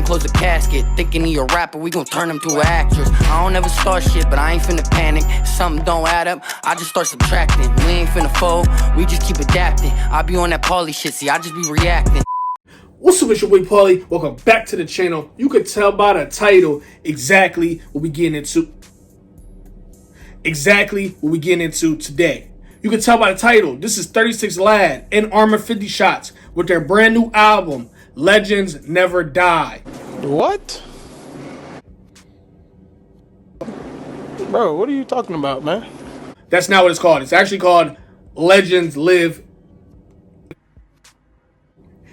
and close the casket. Thinking he a rapper, we gon' turn him to an actress. I don't ever start shit, but I ain't finna panic. If something don't add up, I just start subtracting. We ain't finna fold, we just keep adapting. I be on that Paulie shit, see, I just be reacting. What's up, it's your boy Paulie. Welcome back to the channel. You could tell by the title exactly what we getting into. Today. You can tell by the title. This is 36lad and Armor50shots with their brand new album, Legends Never Die. What? Bro, what are you talking about, man? That's not what it's called. It's actually called Legends Live.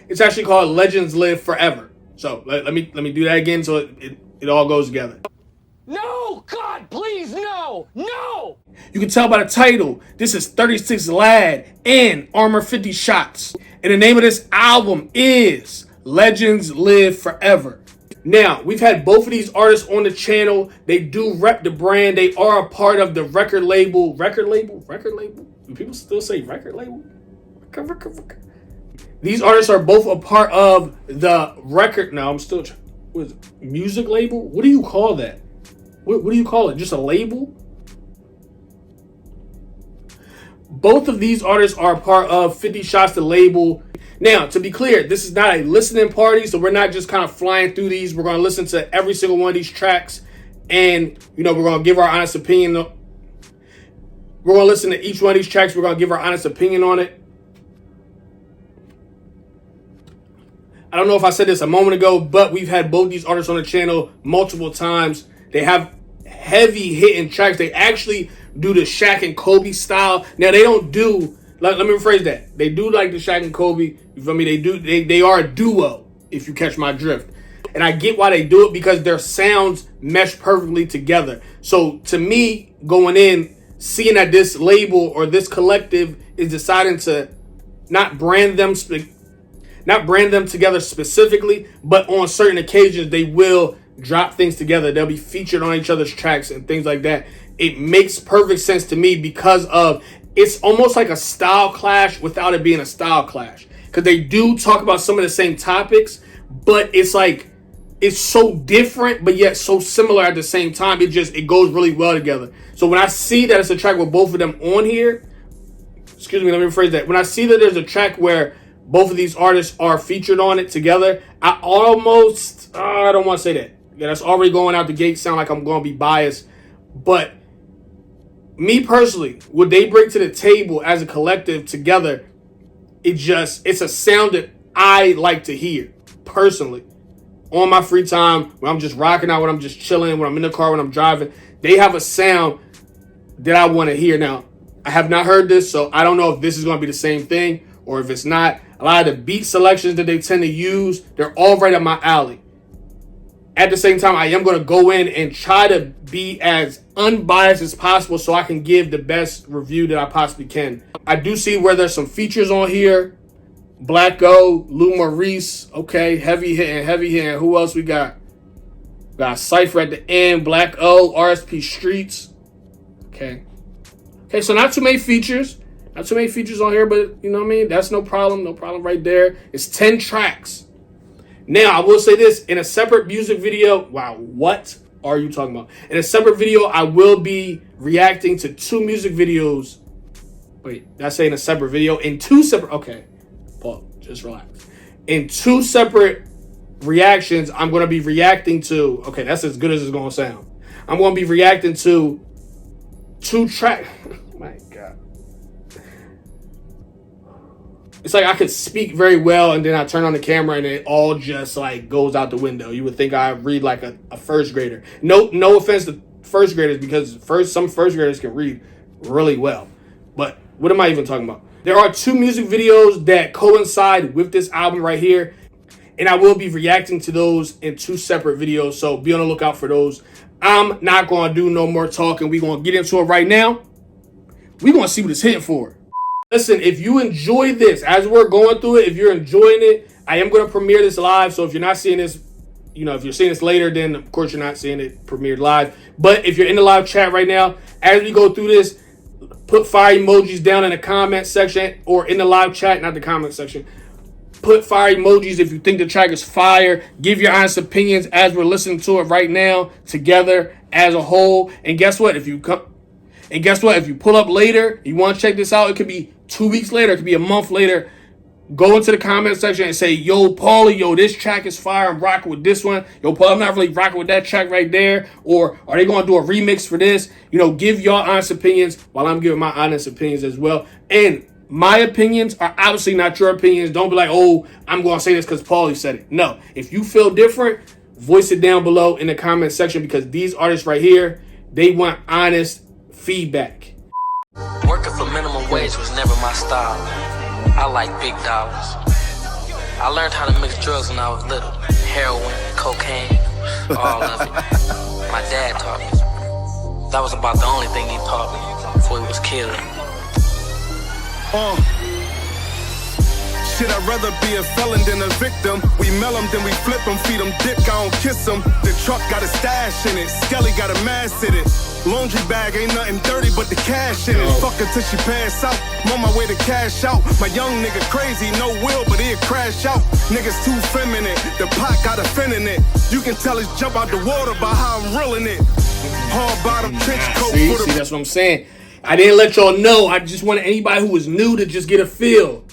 It's actually called Legends Live Forever. So let me do that again so it all goes together. No! God, please, no! No! You can tell by the title, this is 36lad and Armor50shots. And the name of this album is Legends Live Forever. Now, we've had both of these artists on the channel. They do rep the brand. They are a part of the record label. Record label? Do people still say record label? Record. These artists are both a part of the record. No, I'm still... What is it? Music label? What do you call that? What do you call it? Just a label? Both of these artists are a part of 50 Shots, the label. Now, to be clear, this is not a listening party, so we're not just kind of flying through these. We're going to listen to every single one of these tracks, and, you know, we're going to give our honest opinion. We're going to listen to each one of these tracks. We're going to give our honest opinion on it. I don't know if I said this a moment ago, but we've had both these artists on the channel multiple times. They have heavy hitting tracks. They actually do the Shaq and Kobe style. Now they don't do, let me rephrase that. They do like the Shaq and Kobe. You feel me? They are a duo, if you catch my drift. And I get why they do it, because their sounds mesh perfectly together. So to me, going in, seeing that this label or this collective is deciding to not brand them together specifically, but on certain occasions they will drop things together. They'll be featured on each other's tracks and things like that. It makes perfect sense to me because of, it's almost like a style clash without it being a style clash, because they do talk about some of the same topics, but it's like, it's so different but yet so similar at the same time. It goes really well together. So when I see that it's a track with both of them on here, excuse me, let me rephrase that. When I see that there's a track where both of these artists are featured on it together, I almost, I don't want to say that. Yeah, that's already going out the gate, sound like I'm going to be biased. But me personally, what they bring to the table as a collective together, it's a sound that I like to hear personally. On my free time, when I'm just rocking out, when I'm just chilling, when I'm in the car, when I'm driving, they have a sound that I want to hear. Now, I have not heard this, so I don't know if this is going to be the same thing or if it's not. A lot of the beat selections that they tend to use, they're all right up my alley. At the same time, I am going to go in and try to be as unbiased as possible so I can give the best review that I possibly can. I do see where there's some features on here. Black O, Maurice, okay, heavy hitting. Who else we got? Got Cypher at the end, Black O, RSP Streetz. Okay, so not too many features. Not too many features on here, but you know what I mean? That's no problem. No problem right there. It's 10 tracks. Now, I will say this. In a separate music video, wow, what are you talking about? In a separate video, I will be reacting to 2 music videos. Wait, that's saying a separate video. In 2 separate, okay. Paul, just relax. In 2 separate reactions, I'm going to be reacting to, okay, that's as good as it's going to sound. I'm going to be reacting to 2 tracks. My God. It's like I could speak very well and then I turn on the camera and it all just like goes out the window. You would think I read like a first grader. No offense to first graders, because some first graders can read really well. But what am I even talking about? There are 2 music videos that coincide with this album right here, and I will be reacting to those in 2 separate videos, so be on the lookout for those. I'm not going to do no more talking. We're going to get into it right now. We're going to see what it's hitting for. Listen, if you enjoy this, as we're going through it, if you're enjoying it, I am going to premiere this live. So if you're not seeing this, you know, if you're seeing this later, then of course you're not seeing it premiered live. But if you're in the live chat right now, as we go through this, put fire emojis down in the comment section or in the live chat, not the comment section. Put fire emojis if you think the track is fire. Give your honest opinions as we're listening to it right now together as a whole. And guess what? If you pull up later, you want to check this out, it could be 2 weeks later, it could be a month later. Go into the comment section and say, yo, Paulie, yo, this track is fire. I'm rocking with this one. Yo, Paulie, I'm not really rocking with that track right there. Or are they going to do a remix for this? You know, give your honest opinions while I'm giving my honest opinions as well. And my opinions are obviously not your opinions. Don't be like, oh, I'm going to say this because Paulie said it. No. If you feel different, voice it down below in the comment section because these artists right here, they want honest feedback. Working for minimum wage was never my style. I like big dollars. I learned how to mix drugs when I was little. Heroin, cocaine, all of it. My dad taught me. That was about the only thing he taught me before he was killed. Shit, I'd rather be a felon than a victim. We mail them, then we flip them, feed them dick, I don't kiss them. The truck got a stash in it, Skelly got a mask in it. Laundry bag ain't nothing dirty but the cash in it. Fuck her till she pass out, I'm on my way to cash out. My young nigga crazy, no will, but he'll crash out. Niggas too feminine, the pot got a fin in it. You can tell it's jump out the water by how I'm reeling it. Hard bottom trench coat See, for the... that's what I'm saying. I didn't let y'all know. I just wanted anybody who was new to just get a feel.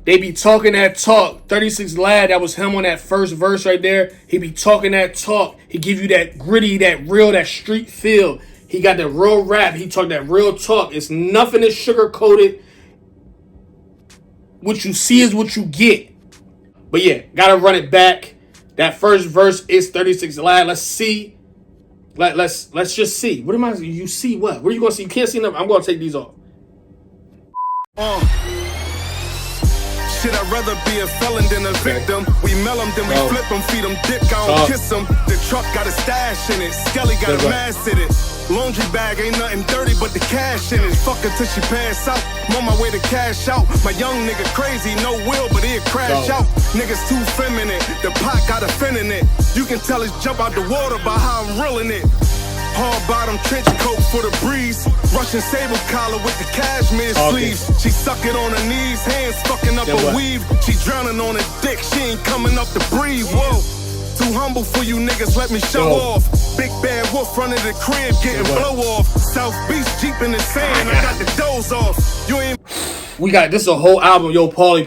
They be talking that talk. 36lad, that was him on that first verse right there. He be talking that talk. He give you that gritty, that real, that street feel. He got that real rap. He talk that real talk. It's nothing is sugar-coated. What you see is what you get. But yeah, gotta run it back. That first verse is 36lad. Let's see. Let's just see. What am I? You see what? What are you gonna see? You can't see nothing. I'm gonna take these off. Shit, I'd rather be a felon than a victim. We mail them, then we flip them, feed them dick, I don't kiss them. The truck got a stash in it, Skelly got a mask in it. Laundry bag ain't nothing dirty but the cash in it. Fuck her till she pass out, I'm on my way to cash out. My young nigga crazy, no will, but he'll crash out. Niggas too feminine, the pot got a fin in it. You can tell it's jump out the water by how I'm reeling it. Hard bottom trench coat for the breeze. Russian sable collar with the cashmere sleeves. She suck it on her knees, hands fucking up her weave. She drowning on her dick, she ain't coming up to breathe. Whoa, too humble for you niggas, let me show off. Big bad wolf front of the crib, getting blow off. South Beach Jeep in the sand, I got the doze off. You ain't. We got this is a whole album, yo, Paulie.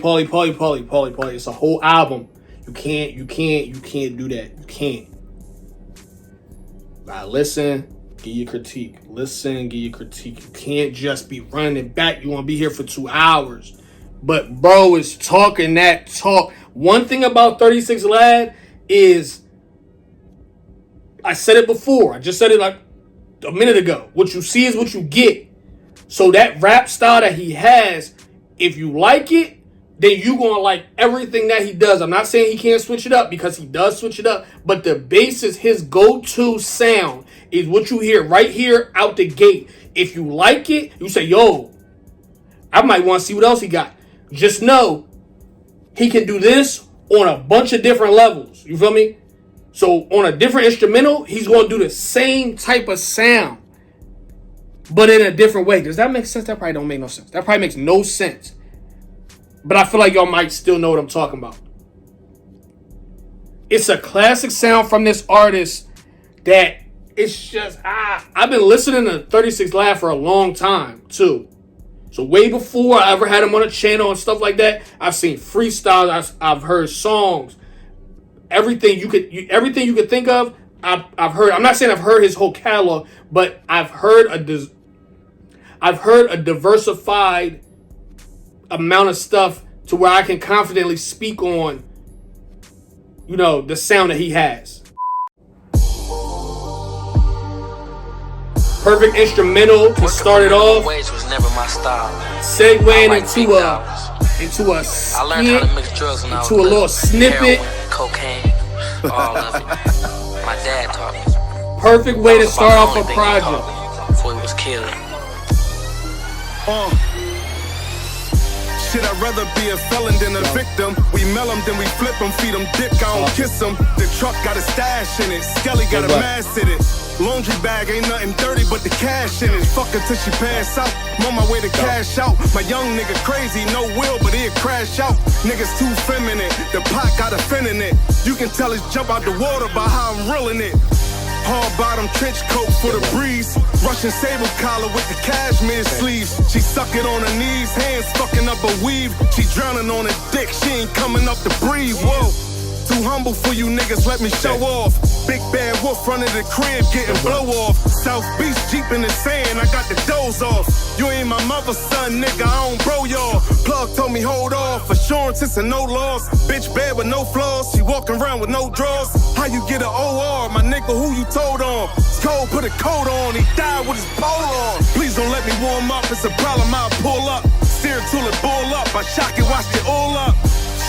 It's a whole album. You can't do that. You can't. Now listen, give your critique. Listen, give your critique. You can't just be running it back. You want to be here for 2 hours. But bro is talking that talk. One thing about 36lad is, I said it before. I just said it like a minute ago. What you see is what you get. So that rap style that he has, if you like it, then you gonna like everything that he does. I'm not saying he can't switch it up because he does switch it up, but the bass is his go-to sound is what you hear right here out the gate. If you like it, you say, yo, I might want to see what else he got. Just know he can do this on a bunch of different levels. You feel me? So on a different instrumental, he's going to do the same type of sound, but in a different way. Does that make sense? That probably don't make no sense. That probably makes no sense. But I feel like y'all might still know what I'm talking about. It's a classic sound from this artist that it's just, I've been listening to 36lad for a long time, too. So way before I ever had him on a channel and stuff like that, I've seen freestyles, I've heard songs. Everything you could think of, I've heard. I'm not saying I've heard his whole catalog, but I've heard a diversified amount of stuff to where I can confidently speak on, you know, the sound that he has. Perfect instrumental to start it off. Was never my style. Segueing like into a I learned how to mix drugs when I was a little snippet. Heroin, cocaine, all of it. My dad taught me. Perfect way to start off a project. Before he was killed. Shit, I'd rather be a felon than a victim. We mail them, then we flip them, feed them dick, I don't kiss them. The truck got a stash in it, Skelly got a mask in it. Laundry bag ain't nothing dirty but the cash in it. Fuck her till she pass out. I'm on my way to cash out. My young nigga crazy, no will, but he'll crash out. Niggas too feminine, the pot got a fin in it. You can tell it's jump out the water by how I'm reeling it. Hard bottom trench coat for the breeze. Russian sable collar with the cashmere sleeves. She suck it on her knees, hands fucking up her weave. She drowning on her dick, she ain't coming up to breathe. Whoa, too humble for you niggas, let me show off. Big bad wolf front of the crib, getting blow off. South Beach, Jeep in the sand, I got the doze off. You ain't my mother's son, nigga, I don't bro y'all. Plug told me hold off, assurance it's a no loss. Bitch bad with no flaws, she walking around with no drawers. How you get an OR, my nigga, who you told on? It's cold, put a coat on, he died with his pole on. Please don't let me warm up, it's a problem, I'll pull up. Steer till it bull up, I shock it, watch it all up.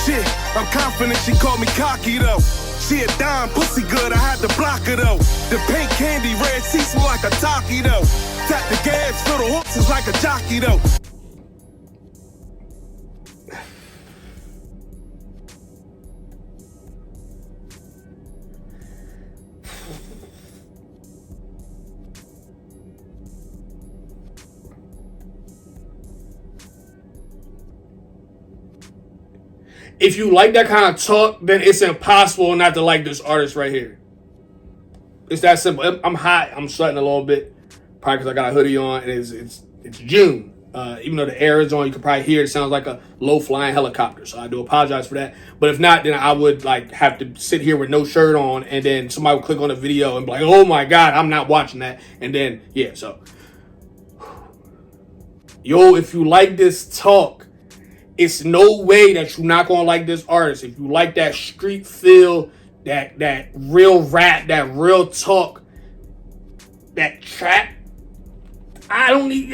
Shit, I'm confident she called me cocky though. She a dime, pussy good, I had to block her though. The pink candy, red seats like a talkie though. Tap the gas, fill the hooks, it's like a jockey though. If you like that kind of talk, then it's impossible not to like this artist right here. It's that simple. I'm hot. I'm sweating a little bit, probably because I got a hoodie on. And it's June. Even though the air is on, you can probably hear it sounds like a low flying helicopter. So I do apologize for that. But if not, then I would like have to sit here with no shirt on, and then somebody would click on the video and be like, "Oh my God, I'm not watching that." And then yeah, so yo, if you like this talk, it's no way that you're not gonna like this artist. If you like that street feel, that real rap, that real talk, that trap, I don't need.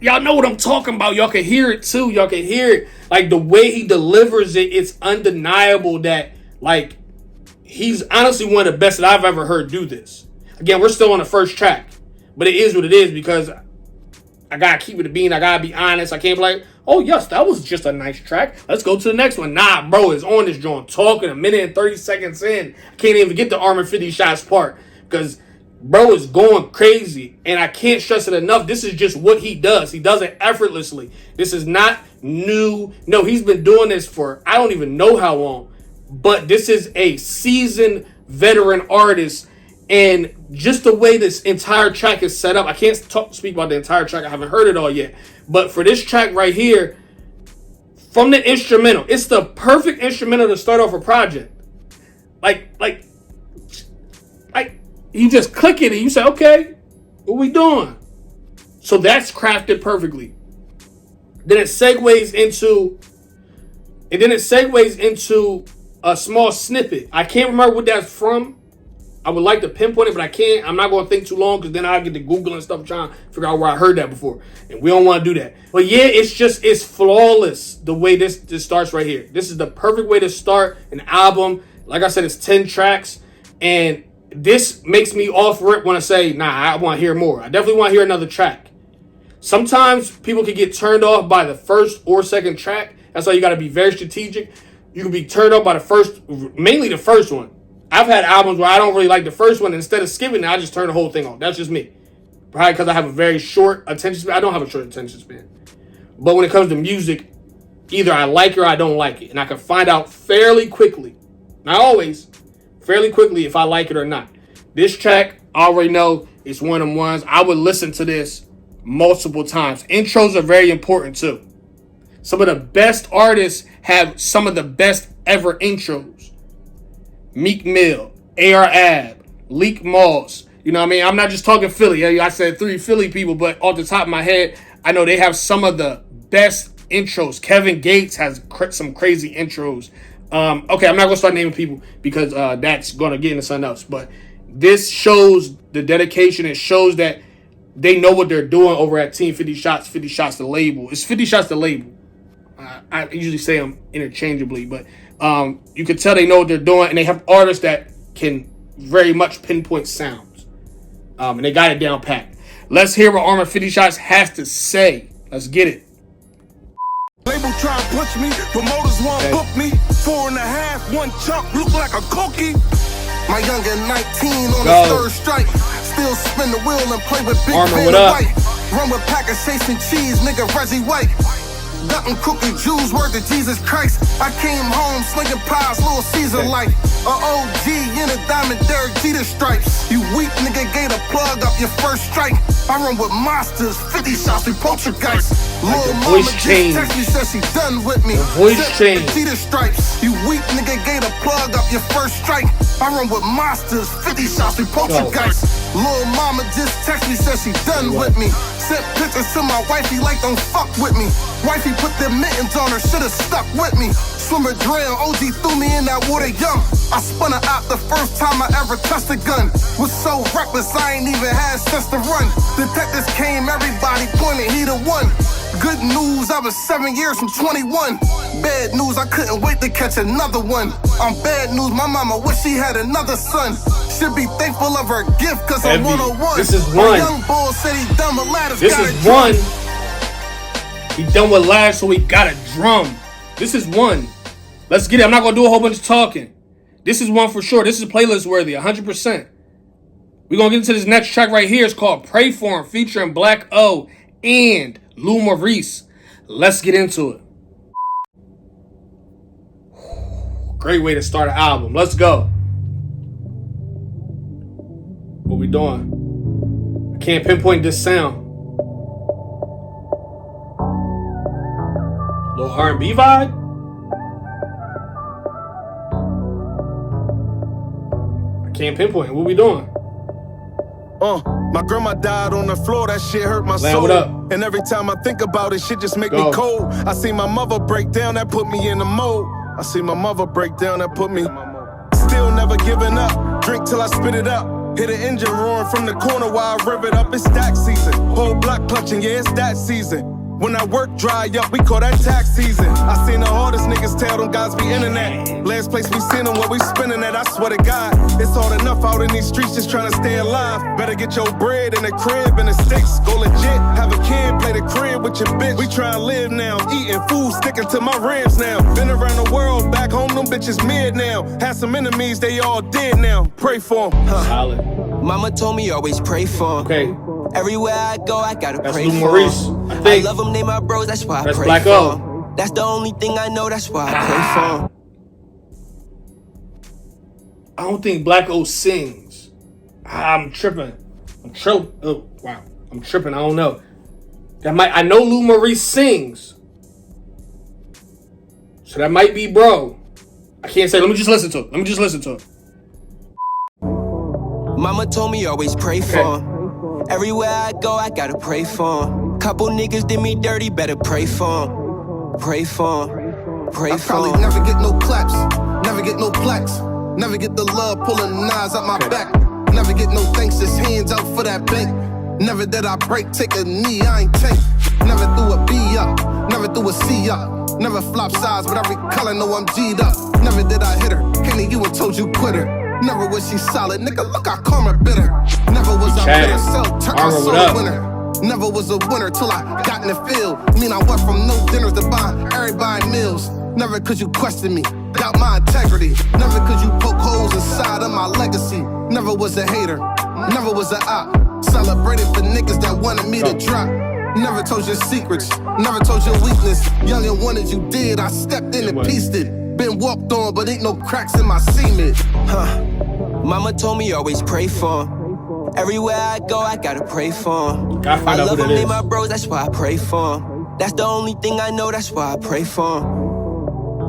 Y'all know what I'm talking about. Y'all can hear it too. Y'all can hear it. Like the way he delivers it, it's undeniable that like he's honestly one of the best that I've ever heard do this. Again, we're still on the first track, but it is what it is because I gotta keep it a bean. I gotta be honest. I can't be like, oh yes, that was just a nice track. Let's go to the next one. Nah, bro, it's on this joint talking a minute and 30 seconds in. I can't even get the Armor 50 shots part because bro is going crazy. And I can't stress it enough. This is just what he does. He does it effortlessly. This is not new. No, he's been doing this for I don't even know how long. But this is a seasoned veteran artist. And just the way this entire track is set up, I can't speak about the entire track. I haven't heard it all yet. But for this track right here, from the instrumental, it's the perfect instrumental to start off a project. Like you just click it and you say, okay, what we doing? So that's crafted perfectly. Then it segues into a small snippet. I can't remember what that's from. I would like to pinpoint it, but I can't. I'm not going to think too long because then I'll get to Google and stuff trying to figure out where I heard that before. And we don't want to do that. But yeah, it's flawless the way this starts right here. This is the perfect way to start an album. Like I said, it's 10 tracks. And this makes me off rip want to say, nah, I want to hear more. I definitely want to hear another track. Sometimes people can get turned off by the first or second track. That's why you got to be very strategic. You can be turned off by mainly the first one. I've had albums where I don't really like the first one. Instead of skipping it, I just turn the whole thing off. That's just me. Probably because I have a very short attention span. I don't have a short attention span. But when it comes to music, either I like it or I don't like it. And I can find out fairly quickly. Not always. Fairly quickly if I like it or not. This track, I already know it's one of them ones. I would listen to this multiple times. Intros are very important too. Some of the best artists have some of the best ever intros. Meek Mill, A.R. Ab, Leak Moss. You know what I mean? I'm not just talking Philly. I said 3 Philly people, but off the top of my head, I know they have some of the best intros. Kevin Gates has some crazy intros. Okay, I'm not going to start naming people because that's going to get into something else. But this shows the dedication. It shows that they know what they're doing over at Team 50 Shots, 50 Shots the label. It's 50 Shots the label. I usually say them interchangeably, but you can tell they know what they're doing, and they have artists that can very much pinpoint sounds. And they got it down packed. Let's hear what Armor 50 Shots has to say. Let's get it. Label try and punch me, promoters want to book me. 4.5, one chunk, look like a cookie. My youngin' 19 on the third strike. Still spin the wheel and play with Big Armor, Van what up? White. Run with packers chasing cheese, nigga Reggie White. Nothing cooking Jews, word to Jesus Christ. I came home slinging pies, Little Caesar like a OG in a diamond Derek Jeter stripes. You weak nigga gave a plug up your first strike. I run with monsters, 50 shots, we poltergeist. Little mama just text me, said she done with me. Voice change. Jeter stripes. You weak nigga gave a plug up your first strike. I run with monsters, 50 shots, we poltergeist. Little mama just text me, said she done with me. Sent pictures to my wifey like don't fuck with me. Wifey put them mittens on her, should've stuck with me. Swimmer drowned, OG threw me in that water young. I spun her out the first time I ever touched a gun. Was so reckless, I ain't even had sense to run. Detectives came, everybody pointed, he the one. Good news, I was 7 years from 21. Bad news, I couldn't wait to catch another one. On bad news, my mama wish she had another son. Should be thankful of her gift, cause I'm 101. This is one. Young bull said he done with ladders. This is one. He done with ladders, so he got a drum. This is one. Let's get it. I'm not gonna do a whole bunch of talking. This is one for sure. This is playlist worthy, 100%. We're gonna get into this next track right here. It's called Pray For Him, featuring Black O and Lou Maurice. Let's get into it. Great way to start an album. Let's go. What we doing? I can't pinpoint this sound. Little R&B vibe? I can't pinpoint. What we doing? My grandma died on the floor, that shit hurt my soul. What up? And every time I think about it, shit just make me cold. I see my mother break down, that put me in the mode. I see my mother break down, that put me. Still never giving up, drink till I spit it up. Hit an engine roaring from the corner while I rev it up. It's stack season, whole block clutching, yeah, it's that season. When that work dry up, we call that tax season. I seen the hardest niggas tell them guys be internet. Last place we seen them, where we spinning at, I swear to God. It's hard enough out in these streets just trying to stay alive. Better get your bread in the crib and the sticks. Go legit, have a kid, play the crib with your bitch. We trying to live now, eating food, sticking to my ribs now. Been around the world, back home, them bitches mid now. Had some enemies, they all dead now. Pray for them. Solid. Mama told me always pray for him. Okay. Everywhere I go, I gotta That's pray Lou for Maurice, him. I think. love him, they my bros, that's why I That's pray Black for O. him. That's the only thing I know, that's why I pray for him. I don't think Black O sings. I'm tripping. Oh, wow. I'm tripping. I don't know. I know Lou Maurice sings. So that might be bro. I can't say. Let me just listen to it. Mama told me always pray for him. Everywhere I go, I gotta pray for him. Couple niggas did me dirty, better pray for him. Pray for him. Pray I for probably him. never get no claps, never get no plaques, never get the love pulling knives out my back, never get no thanks, just hands out for that bank. Never did I break, take a knee, I ain't tank. Never threw a B up, never threw a C up, never flop sides, but every color know I'm G'd up. Never did I hit her, came to you and told you quit her. Never was she solid, nigga, look I call her bitter. Never was I bitter, sell turn I sold a winner. Never was a winner till I got in the field. Mean I went from no dinners to buying everybody meals. Never could you question me, doubt my integrity. Never could you poke holes inside of my legacy. Never was a hater, never was a op. Celebrated for niggas that wanted me to drop. Never told your secrets, never told your weakness. Young and wanted you did, I stepped in and pieced it. Been walked on, but ain't no cracks in my cement. Mama told me always pray for him. Everywhere I go, I gotta pray for him. I love them, they my bros, that's why I pray for him. That's the only thing I know, that's why I pray for him.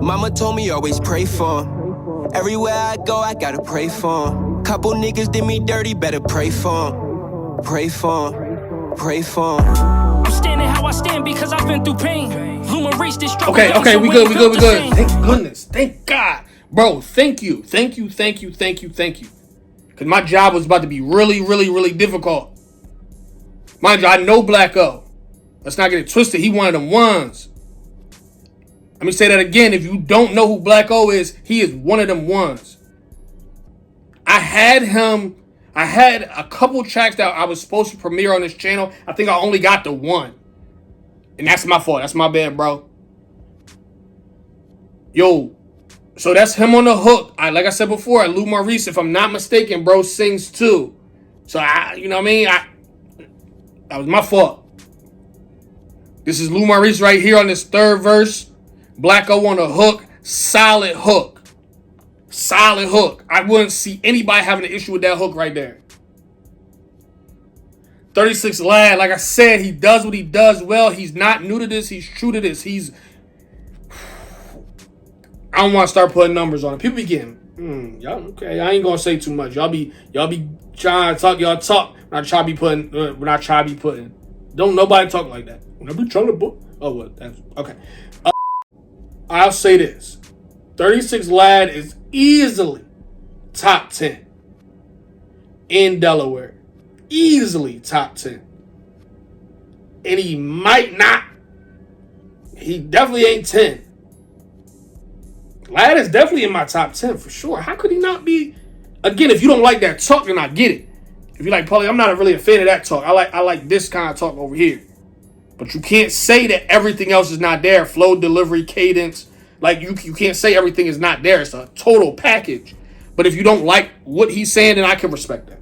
Mama told me always pray for him. Everywhere I go, I gotta pray for him. Couple niggas did me dirty, better pray for him. Pray for him. Pray for him. I'm standing how I stand because I've been through pain. Lou Maurice, this struggle. Okay, we good. Thank goodness. Thank God. Bro, thank you. Because my job was about to be really difficult. Mind you, I know Black O. Let's not get it twisted. He one of them ones. Let me say that again. If you don't know who Black O is, he is one of them ones. I had a couple tracks that I was supposed to premiere on this channel. I think I only got the one. And that's my fault. That's my bad, bro. Yo, so that's him on the hook. Like I said before, Lou Maurice, if I'm not mistaken, bro, sings too. So you know what I mean? That was my fault. This is Lou Maurice right here on this third verse. Black O on the hook. Solid hook. Solid hook. I wouldn't see anybody having an issue with that hook right there. 36lad, like I said, he does what he does well. He's not new to this. He's true to this. I don't want to start putting numbers on it. People be getting, y'all okay. I ain't gonna say too much. Y'all be trying to talk. Y'all talk. When I try to be putting. Don't nobody talk like that. When I be trying to book. Oh, what? That's okay. I'll say this: 36lad is easily top 10 in Delaware. Easily top 10. And he might not. He definitely ain't 10. Lad is definitely in my top 10 for sure. How could he not be? Again, if you don't like that talk, then I get it. If you're like, Paulie, I'm not really a fan of that talk. I like this kind of talk over here. But you can't say that everything else is not there. Flow, delivery, cadence. Like, you can't say everything is not there. It's a total package. But if you don't like what he's saying, then I can respect that.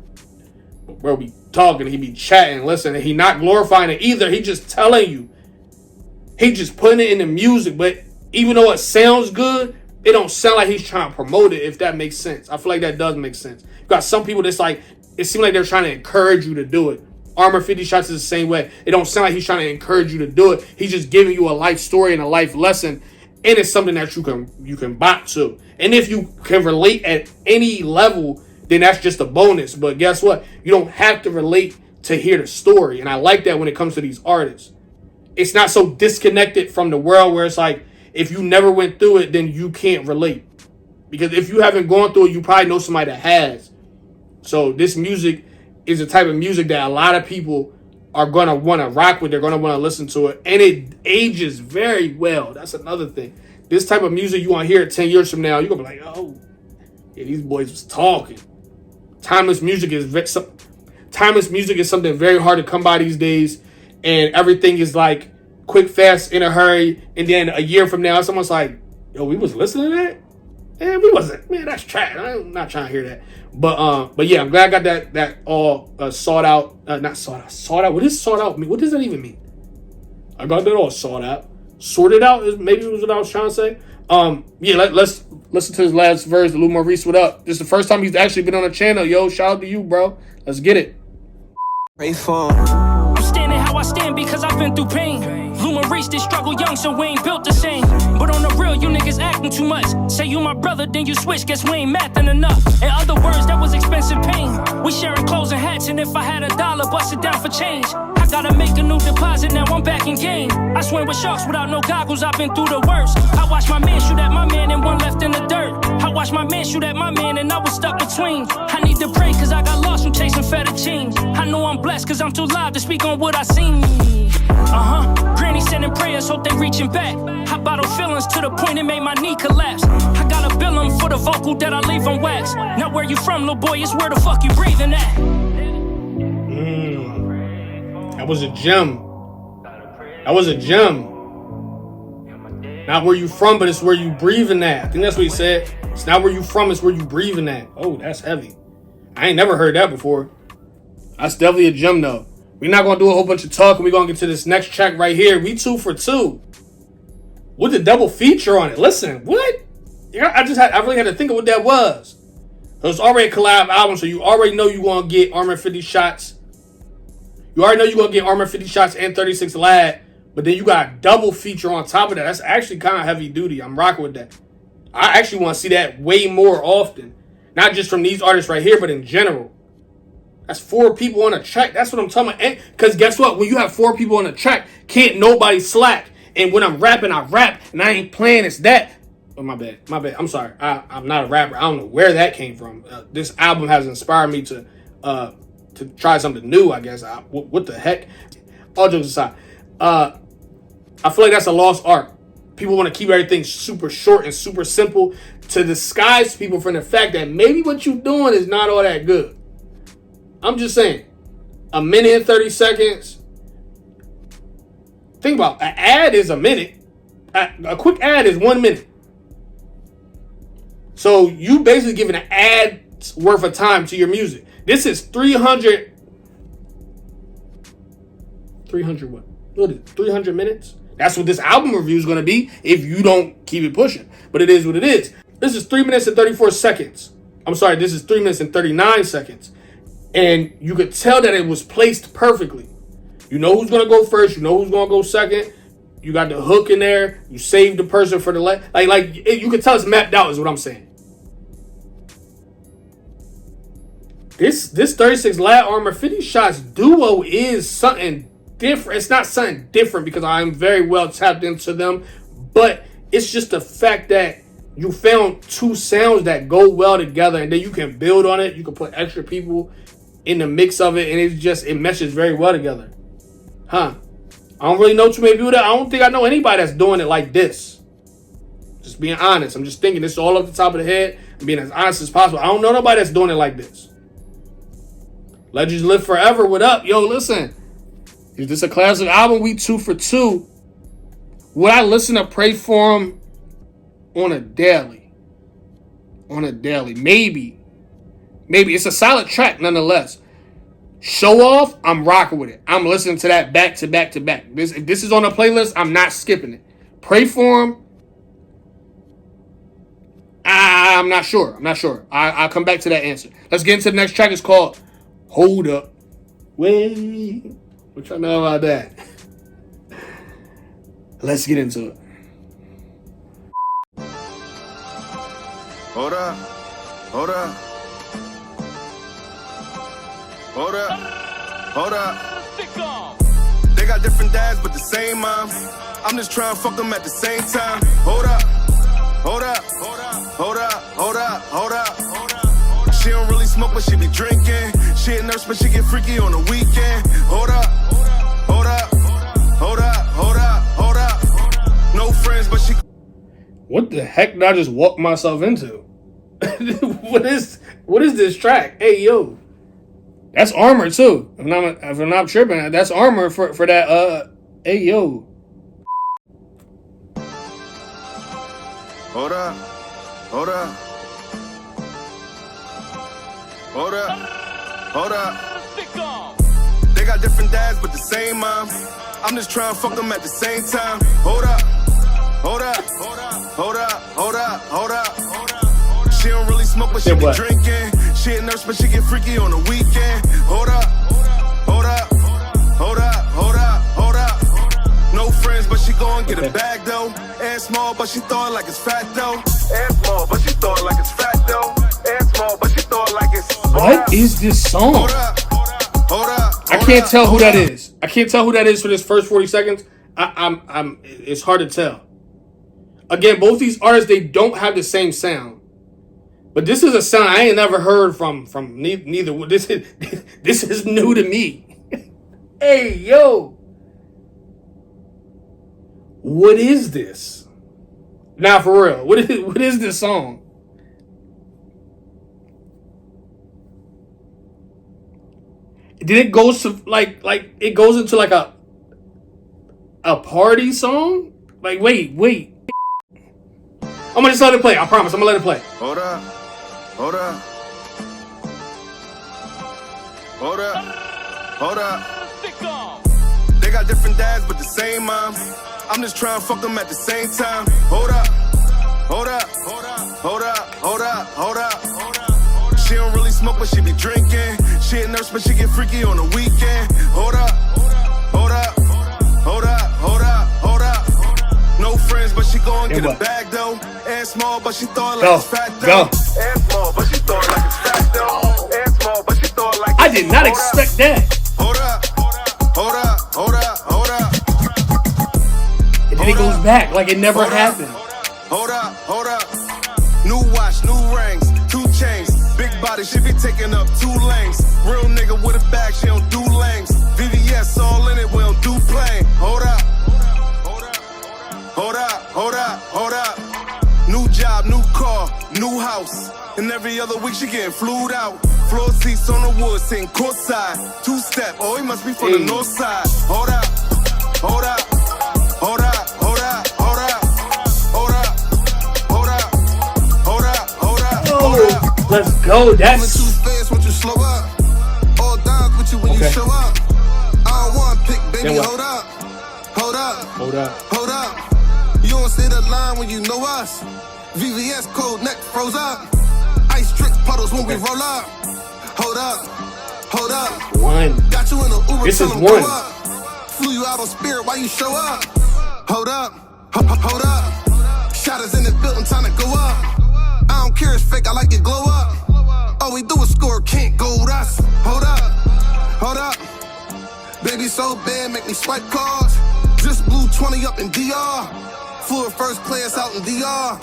But bro be talking, he be chatting, listen, and he not glorifying it either. He just telling you. He just putting it in the music. But even though it sounds good, it don't sound like he's trying to promote it, if that makes sense. I feel like that does make sense. You got some people that's like, it seems like they're trying to encourage you to do it. Armor50shots is the same way. It don't sound like he's trying to encourage you to do it. He's just giving you a life story and a life lesson. And it's something that you can bop to. And if you can relate at any level, then that's just a bonus. But guess what? You don't have to relate to hear the story. And I like that when it comes to these artists. It's not so disconnected from the world where it's like, if you never went through it, then you can't relate. Because if you haven't gone through it, you probably know somebody that has. So this music is a type of music that a lot of people are going to want to rock with. They're going to want to listen to it. And it ages very well. That's another thing. This type of music, you want to hear it 10 years from now, you're going to be like, oh, yeah, these boys was talking. Timeless music is something very hard to come by these days. And everything is like quick, fast, in a hurry. And then a year from now, someone's like, yo, we was listening to that? Man, we wasn't. Man, that's trash. I'm not trying to hear that. But yeah, I'm glad I got that all sought out. Not sought out. Sought out. What does sought out mean? What does that even mean? I got that all sought out. Sorted out is maybe was what I was trying to say. Yeah, let's listen to his last verse. Lou Maurice, what up? This is the first time he's actually been on the channel. Yo, shout out to you, bro. Let's get it. Pray for I'm standing how I stand because I've been through pain. Lou Maurice, they struggle young, so we ain't built the same. But on the real, you niggas acting too much. Say you my brother, then you switch, guess we ain't mathing enough. In other words, that was expensive pain. We sharing clothes and hats, and if I had $1, bust it down for change. I gotta make a new deposit, now I'm back in game. I swim with sharks without no goggles, I've been through the worst. I watched my man shoot at my man and one left in the dirt. I watched my man shoot at my man and I was stuck between. I need to pray cause I got lost from chasing fettuccine. I know I'm blessed cause I'm too loud to speak on what I seen. Granny sending prayers, hope they reaching back. I bottle feelings to the point it made my knee collapse. I gotta bill them for the vocal that I leave on wax. Not where you from, little boy, it's where the fuck you breathing at. That was a gem. That was a gem. Not where you from, but it's where you breathing at. I think that's what he said. It's not where you from, it's where you breathing at. Oh, that's heavy. I ain't never heard that before. That's definitely a gem, though. We're not going to do a whole bunch of talking. We're going to get to this next track right here. We 2 for 2. With the double feature on it. Listen, what? I really had to think of what that was. It was already a collab album, so you already know you're going to get Armor50shots. You already know you're going to get Armor50shots and 36lad. But then you got a double feature on top of that. That's actually kind of heavy duty. I'm rocking with that. I actually want to see that way more often. Not just from these artists right here, but in general. That's 4 people on a track. That's what I'm talking about. Because guess what? When you have 4 people on a track, can't nobody slack. And when I'm rapping, I rap. And I ain't playing. It's that. Oh, my bad. My bad. I'm sorry. I'm not a rapper. I don't know where that came from. This album has inspired me to try something new, I guess. What the heck? All jokes aside. I feel like that's a lost art. People want to keep everything super short and super simple to disguise people from the fact that maybe what you're doing is not all that good. I'm just saying, a minute and 30 seconds. Think about it. An ad is a minute. A quick ad is 1 minute. So you basically giving an ad worth of time to your music. This is 300 what? What is it? 300 minutes? That's what this album review is going to be if you don't keep it pushing. But it is what it is. This is 3 minutes and 34 seconds. I'm sorry, this is 3 minutes and 39 seconds. And you could tell that it was placed perfectly. You know who's going to go first. You know who's going to go second. You got the hook in there. You saved the person for the like you can tell it's mapped out is what I'm saying. This 36lad Armor50shots duo is something different. It's not something different because I'm very well tapped into them, but it's just the fact that you found two sounds that go well together, and then you can build on it. You can put extra people in the mix of it, and it meshes very well together. Huh? I don't really know too many people that I don't think I know anybody that's doing it like this. Just being honest. I'm just thinking this all off the top of the head and being as honest as possible. I don't know nobody that's doing it like this. Legends Live Forever. What up? Yo, listen. Is this a classic album? We 2 for 2. Would I listen to Pray For Him on a daily? On a daily. Maybe. Maybe. It's a solid track nonetheless. Show Off, I'm rocking with it. I'm listening to that back to back to back. If this is on a playlist, I'm not skipping it. Pray For Him, I'm not sure. I'll come back to that answer. Let's get into the next track. It's called Hold Up. Wait. What y'all know about that? Let's get into it. Hold up. Hold up. Hold up. Hold up. They got different dads, but the same mom. I'm just trying to fuck them at the same time. Hold up. Hold up. Hold up. Hold up. Hold up. Hold up. She don't really smoke, but she be drinking. She a nurse, but she get freaky on the weekend. Hold up. Hold up. Hold up. Hold up. Hold up. No friends, but she. What the heck did I just walk myself into? What is this track? Hey, yo. That's Armor too. If I'm not tripping, that's Armor for that. Hey yo. Hold up. Hold up. Hold up. Hold up. They got different dads, but the same mom. I'm just trying to fuck them at the same time. Hold up. Hold up. Hold up. Hold up. Hold up. Hold up. She don't really smoke, but she be drinking. She a nurse, but she get freaky on the weekend. Hold up, hold up, hold up, hold up, hold up. No friends, but she gon' get a bag though. And small, but she throw it like it's fat though. And small, but she throw it like it's fat though. And small, but she throw it like it's. What is this song? Hold up, hold up. I can't tell who that is. I can't tell who that is for this first 40 seconds. It's hard to tell. Again, both these artists, they don't have the same sound. But this is a sound I ain't never heard from neither. This is new to me. Hey, yo. What is this? Now, for real, what is this song? Did it go to like it goes into like a party song? Like, wait. I'm gonna just let it play. I promise. I'm gonna let it play. Hold up. Hold up. Hold up. Hold up. They got different dads, but the same mom. I'm just trying to fuck them at the same time. Hold up. Hold up. Hold up. Hold up. Hold up. Hold up. She don't really smoke, but she be drinking. She a nurse, but she get freaky on the weekend. Hold up. Hold up. Hold up. Hold up. Hold up. No friends, but she gon' get a bag though. And small, but she throw it like it's fat though. And small, but she throw it like it's fat though. And small, but she throw it like. I did not expect that. Hold up. Hold up. Hold up. Hold up. And then it goes back like it never happened. Hold up. Hold up. New watch, new rings, 2 chains. Big body, she be taking up 2 lanes. Real nigga with a bag, she don't do lanes. VVS all in it, we don't do plain. Hold up. Hold up. Hold up. Hold up. Hold up. New job, new car, new house. And every other week she getting flued out. Floor seats on the wood, sitting courtside. 2-step, oh, he must be from the north side. Hold up. Hold up. Hold up. Hold up. Hold up. Hold up. Hold up. Hold up. Hold up. Hold up. Let's go. That's too fast when you slow up. All downs with you when you show up. I don't want to pick, baby. Hold up. Hold up. Hold up. Hold up. You don't say the line when you know us. VVS cold neck froze up. Ice tricks puddles when we roll up. Hold up. Hold up. One. Got you in the Uber. This is one. Flew you out on Spirit while you show up. Hold up. Hold up. Shot us in the building, time to go up. I don't care, it's fake, I like it glow up. All we do is score, can't gold us. Hold up. Hold up. Baby so bad, make me swipe cards. Just blew 20 up in DR. Flew first class out in DR.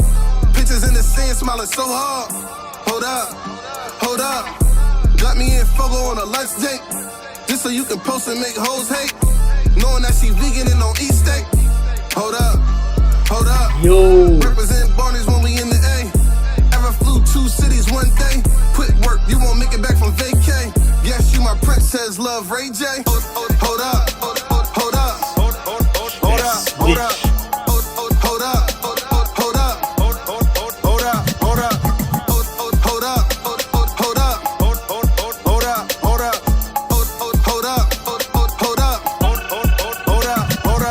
Pictures in the sand, smiling so hard. Hold up. Hold up. Got me in Fogo on a lunch date. Just so you can post and make hoes hate. Knowing that she vegan and on East State. Hold up. Hold up. Yo. Represent Barney's when we in the A. Ever flew 2 cities one day. Quit work, you won't make it back from vacay. Yes, you my princess, love Ray J. Hold up. Hold up. Hold up. Hold up. Hold up. Hold up. Hold up. Hold up. Hold up. Hold up. Hold up. Hold up. Hold up. Hold up. Hold up. Hold up. Hold up.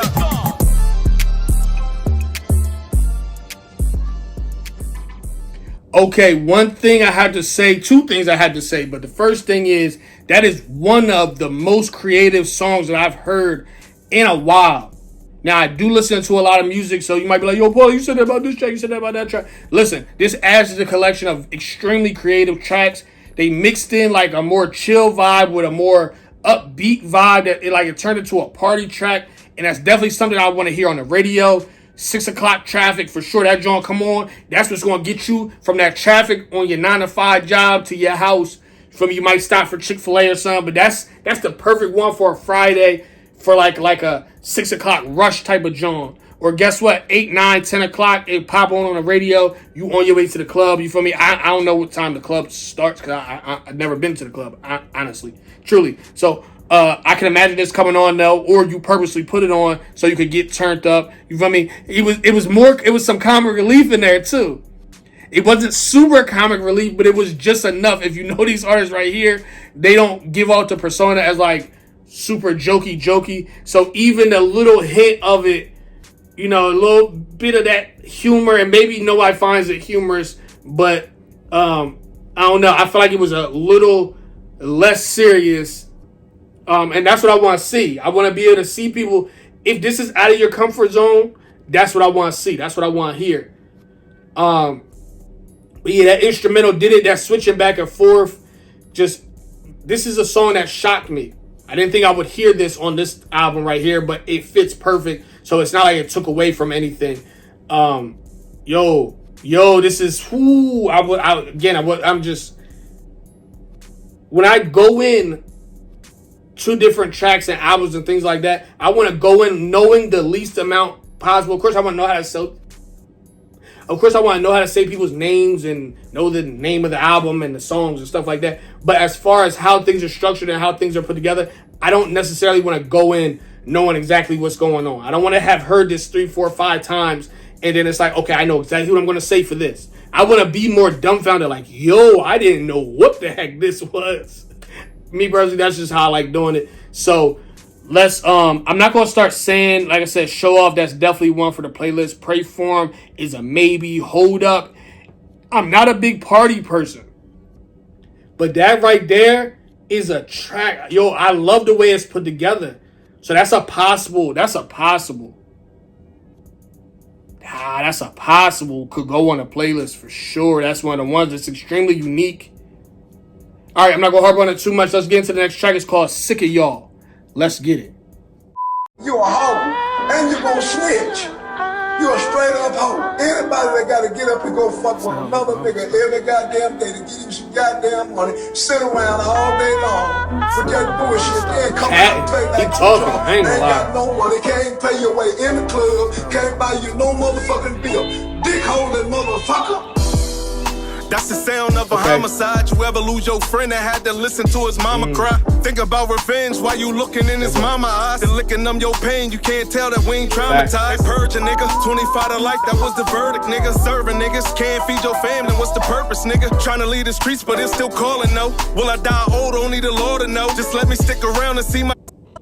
Okay, one thing I had to say, 2 things I had to say, but the first thing is that is one of the most creative songs that I've heard in a while. Now, I do listen to a lot of music, so you might be like, yo, Paulie, you said that about this track, you said that about that track. Listen, this adds to the collection of extremely creative tracks. They mixed in like a more chill vibe with a more upbeat vibe that it turned into a party track, and that's definitely something I want to hear on the radio. 6 o'clock traffic for sure. That joint come on. That's what's gonna get you from that traffic on your 9 to 5 job to your house. From you might stop for Chick-fil-A or something, but that's the perfect one for a Friday for like a 6 o'clock rush type of joint. Or guess what? 8, 9, 10 o'clock, it pop on the radio. You on your way to the club. You feel me? I don't know what time the club starts because I've never been to the club. Honestly, truly. So. I can imagine this coming on though, or you purposely put it on so you could get turned up. You feel me? It was some comic relief in there too. It wasn't super comic relief, but it was just enough. If you know these artists right here, they don't give out the persona as like super jokey. So even a little hint of it, a little bit of that humor, and maybe nobody finds it humorous, but I don't know. I feel like it was a little less serious. And that's what I want to see. I want to be able to see people. If this is out of your comfort zone, that's what I want to see. That's what I want to hear. But yeah, that instrumental did it. That switching back and forth. This is a song that shocked me. I didn't think I would hear this on this album right here, but it fits perfect. So it's not like it took away from anything. This is when I go in 2 different tracks and albums and things like that, I want to go in knowing the least amount possible. Of course, I want to know how to say people's names and know the name of the album and the songs and stuff like that. But as far as how things are structured and how things are put together, I don't necessarily want to go in knowing exactly what's going on. I don't want to have heard this 3, 4, 5 times and then it's like, okay, I know exactly what I'm going to say for this. I want to be more dumbfounded, like, I didn't know what the heck this was. Me personally, that's just how I like doing it. So let's I'm not gonna start saying, like I said, show off. That's definitely one for the playlist. Pray for him is a maybe. Hold up. I'm not a big party person, but that right there is a track. I love the way it's put together. So that's a possible. Could go on a playlist for sure. That's one of the ones that's extremely unique. All right, I'm not going to harp on it too much. Let's get into the next track. It's called Sick of Y'all. Let's get it. You a hoe, and you gon' snitch. You a straight up hoe. Anybody that got to get up and go fuck with another nigga every goddamn day to give you some goddamn money, sit around all day long with that bullshit, then come out and play like you ain't got no money, can't pay your way in the club, can't buy you no motherfucking bill. Dick holding motherfucker. That's the sound of a homicide. You ever lose your friend that had to listen to his mama cry? Think about revenge while you looking in his mama eyes. And licking them your pain, you can't tell that we ain't traumatized. They purge a nigga, 25 to life, that was the verdict, nigga. Serving niggas, can't feed your family, what's the purpose, nigga? Trying to lead the streets, but it's still calling, no. Will I die old, only the Lord to know. Just let me stick around and see my...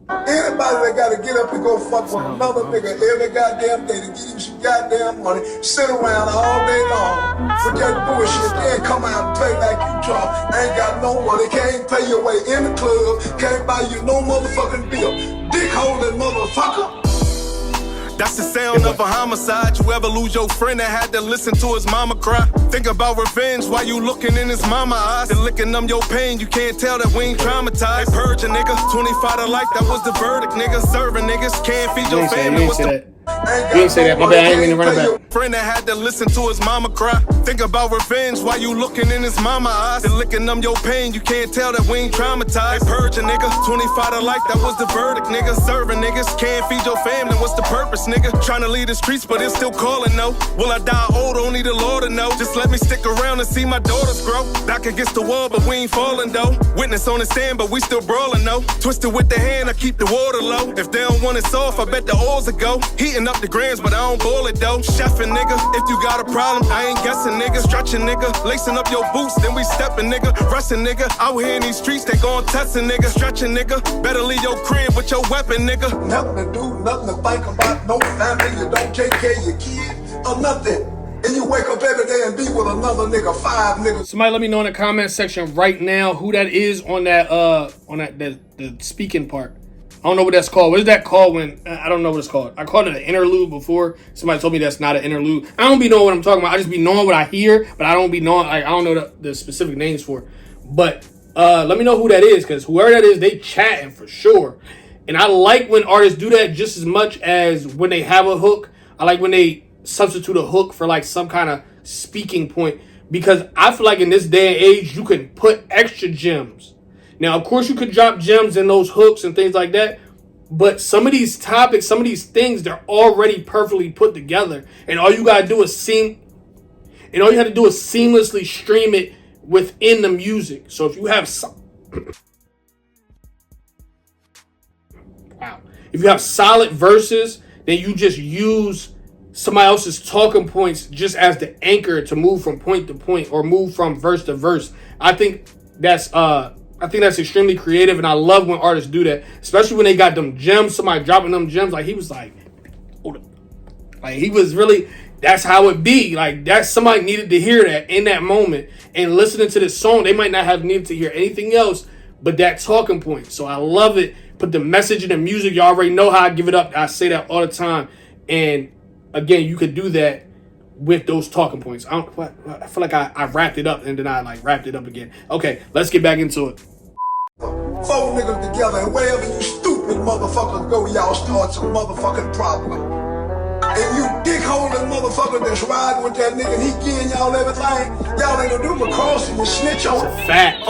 Anybody that gotta get up and go fuck with another nigga every goddamn day to give you some goddamn money, sit around all day long with that bullshit, then come out and play like you tough, ain't got no money, can't pay your way in the club, can't buy you no motherfucking bill. Dick holding motherfucker. That's the sound of a homicide. You ever lose your friend that had to listen to his mama cry? Think about revenge while you looking in his mama eyes. And licking them your pain, you can't tell that we ain't traumatized. They purge a nigga, 25 to life, that was the verdict, nigga. Serving niggas, can't feed your family. What's the... You ain't say that. My bad, I ain't mean to run it back. Friend that had to listen to his mama cry. Think about revenge while you looking in his mama eyes. And licking them your pain, you can't tell that we ain't traumatized. They purge a nigga, 25 to life, that was the verdict, nigga. Serving niggas, can't feed your family, what's the purpose, nigga? Trying to lead the streets, but it's still calling, no. Will I die old, only the Lord to know. Just let me stick around and see my daughters grow. Back against the wall, but we ain't falling, though. Witness on the stand, but we still brawling, no. Twisted with the hand, I keep the water low. If they don't want it soft, I bet the oils will go. Heating up the grams, but I don't boil it, though. Chefing, nigga, if you got a problem, I ain't guessing, nigga. Stretching, nigga, lacing up your boots, then we stepping, nigga. Rushing, nigga, out here in these streets, they gon' testing, nigga. Stretching, nigga, better leave your crib with your weapon, nigga. Nothing to do, nothing to think about, no family, you don't take care of your kid, or nothing. And you wake up every day and be with another nigga, 5 niggas. Somebody let me know in the comment section right now who that is on that the speaking part. I don't know what that's called. What is that called when I don't know what it's called? I called it an interlude before. Somebody told me that's not an interlude. I don't be knowing what I'm talking about. I just be knowing what I hear, but I don't be knowing, like, I don't know the specific names for it. But let me know who that is, because whoever that is, they chatting for sure. And I like when artists do that just as much as when they have a hook. I like when they substitute a hook for like some kind of speaking point, because I feel like in this day and age, you can put extra gems. Now, of course, you could drop gems in those hooks and things like that, but some of these topics, some of these things, they're already perfectly put together, and all you gotta do is seamlessly stream it within the music. So if you have if you have solid verses, then you just use somebody else's talking points just as the anchor to move from point to point or move from verse to verse. I think that's extremely creative, and I love when artists do that, especially when they got them gems, somebody dropping them gems. Like, he was like he was really, that's how it be. Like, that's, somebody needed to hear that in that moment, and listening to this song, they might not have needed to hear anything else but that talking point. So I love it. Put the message in the music. You already know how I give it up. I say that all the time. And again, you could do that with those talking points. I feel like I wrapped it up and then I like wrapped it up again. Okay, let's get back into it. 4 niggas together, and wherever you stupid motherfuckers go, y'all start some motherfucking problem. And you dick-holding motherfucker that's riding with that nigga and he getting y'all everything, y'all ain't gonna do but cross and snitch on it. Fact.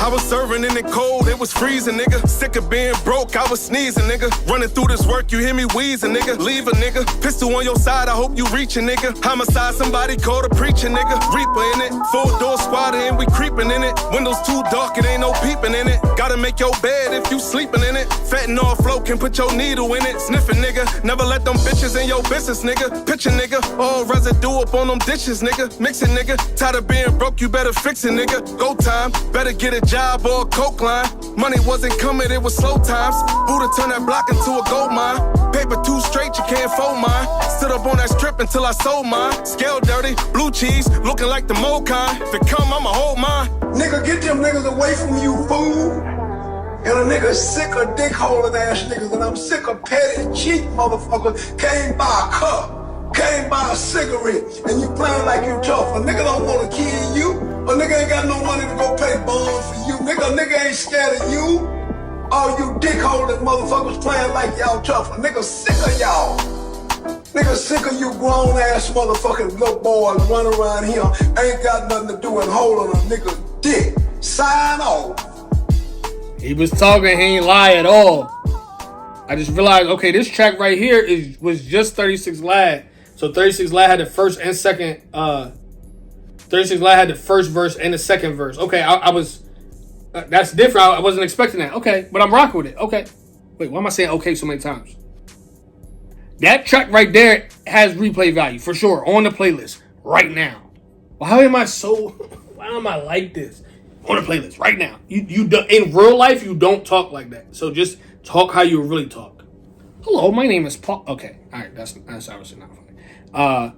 I was serving in the cold, it was freezing, nigga. Sick of being broke, I was sneezing, nigga. Running through this work, you hear me wheezing, nigga. Leave a nigga, pistol on your side, I hope you reach a nigga. Homicide, somebody call the preacher, nigga. Reaper in it, 4-door squatter and we creeping in it. Windows too dark, it ain't no peeping in it. Gotta make your bed if you sleeping in it. Fentanyl flow can put your needle in it. Sniffing, nigga, never let them bitches in your business, nigga. Picture, nigga, all residue up on them dishes, nigga. Mixing, nigga, tired of being broke, you better fix it, nigga. Go time, better get a job or a coke line. Money wasn't coming, it was slow times. Buddha turned that block into a gold mine. Paper too straight, you can't fold mine. Stood up on that strip until I sold mine. Scale dirty, blue cheese, looking like the mold kind. If it come, I'ma hold mine. Nigga, get them niggas away from you, fool. And a nigga sick of dick-holding ass niggas, and I'm sick of petty, cheap motherfuckers. Came by a cup, came by a cigarette, and you playing like you tough. A nigga don't wanna kill you. A nigga ain't got no money to go pay bond for you. Nigga ain't scared of you. All you dick-holding motherfuckers playing like y'all tough. A nigga sick of y'all. Nigga sick of you grown-ass motherfucking little boys running around here. Ain't got nothing to do and holding a nigga dick. Sign off. He was talking, he ain't lie at all. I just realized, okay, this track right here was just 36lad. So 36lad had the first and second 36lad had the first verse and the second verse. Okay, I was... that's different. I wasn't expecting that. Okay, but I'm rocking with it. Okay. Wait, why am I saying okay so many times? That track right there has replay value, for sure, on the playlist right now. Why am I like this? On the playlist right now. You do, in real life, you don't talk like that. So just talk how you really talk. Hello, my name is Paul. Okay, all right, that's obviously not funny.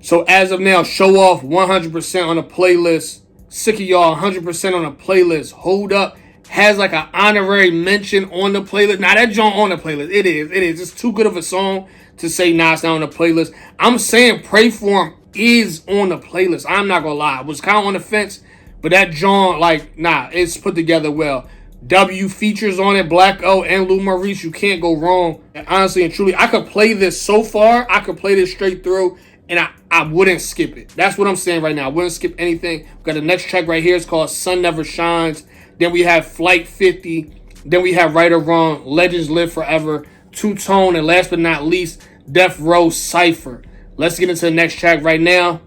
So as of now, Show Off 100% on the playlist. Sick of Y'all 100% on the playlist. Hold Up has like an honorary mention on the playlist. Now that joint on the playlist, it is. It's too good of a song to say nah, it's not on the playlist. I'm saying Pray For Him is on the playlist. I'm not gonna lie. I was kind of on the fence, but that joint, like, nah, it's put together well. W features on it, Black O and Lou Maurice. You can't go wrong. And honestly and truly, I could play this so far. I could play this straight through, and I wouldn't skip it. That's what I'm saying right now. I wouldn't skip anything. We got the next track right here. It's called Sun Never Shines. Then we have Flight 50. Then we have Right or Wrong, Legends Live Forever, Two Tone, and last but not least, Death Row Cypher. Let's get into the next track right now.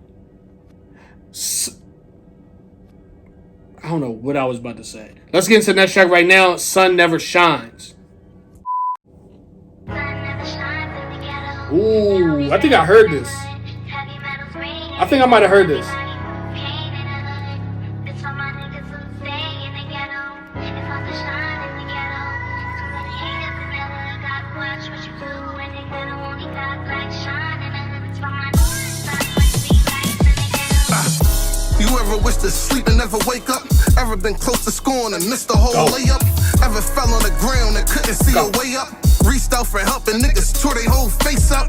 I don't know what I was about to say. Let's get into the next track right now. Sun Never Shines. Ooh, I think I heard this. I think I might have heard this. You ever wish to sleep and never wake up? Ever been close to scoring and missed the whole layup? Ever fell on the ground and couldn't see a way up? Reached out for help and niggas tore their whole face up.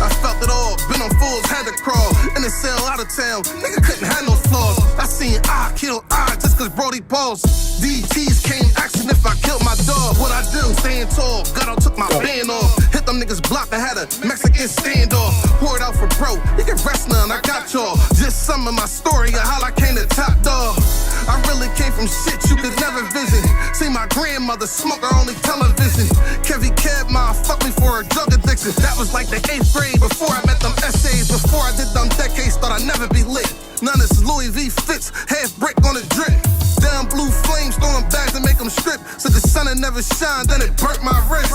I felt it all, been on fools, had to crawl. In a cell out of town, nigga couldn't have no flaws. I seen I kill I just cause Brody paused. DTs came asking if I killed my dog. What I do? Staying tall, got out, took my band off. Hit them niggas blocked, I had a Mexican standoff. Poured out for bro, you can rest none, I got y'all. Just some of my story of how I came to top dog. I really came from shit you could never visit. See my grandmother smoke her only television. Kevy Kev, ma, fuck me for a drug addiction. That was like the 8th grade before I met them essays. Before I did them decades, thought I'd never be lit. None of this Louis V fits, half brick on a drip. Down blue flames, throwing bags and make them strip. So the sun had never shined, then it burnt my wrist.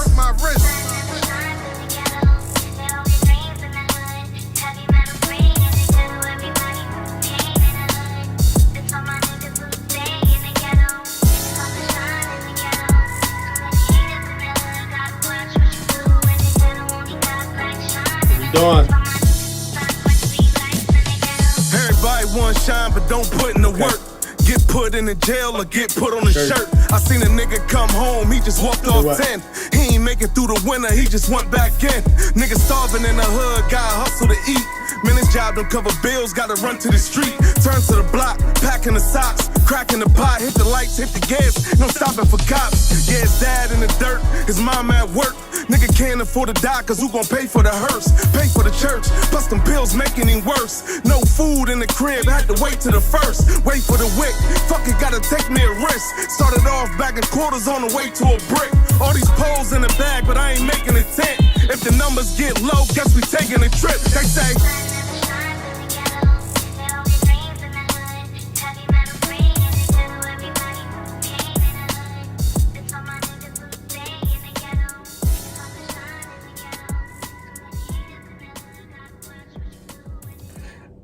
Everybody want shine, but don't put in the work. Get put in the jail or get put on the shirt. I seen a nigga come home, he just walked off 10. He ain't make it through the winter, he just went back in. Niggas starving in the hood, gotta hustle to eat. Man, his job don't cover bills, gotta run to the street. Turn to the block, packing the socks, cracking the pot, hit the lights, hit the gas, no stopping for cops. Yeah, his dad in the dirt, his mom at work. Nigga can't afford to die, cause who gon' pay for the hearse? Pay for the church, plus them pills making him worse. No food in the crib, had to wait to the first. Wait for the wick, fuck it, gotta take me a risk. Started off bagging quarters on the way to a brick. All these poles in the bag, but I ain't making a tent. If the numbers get low, guess we taking a trip. They say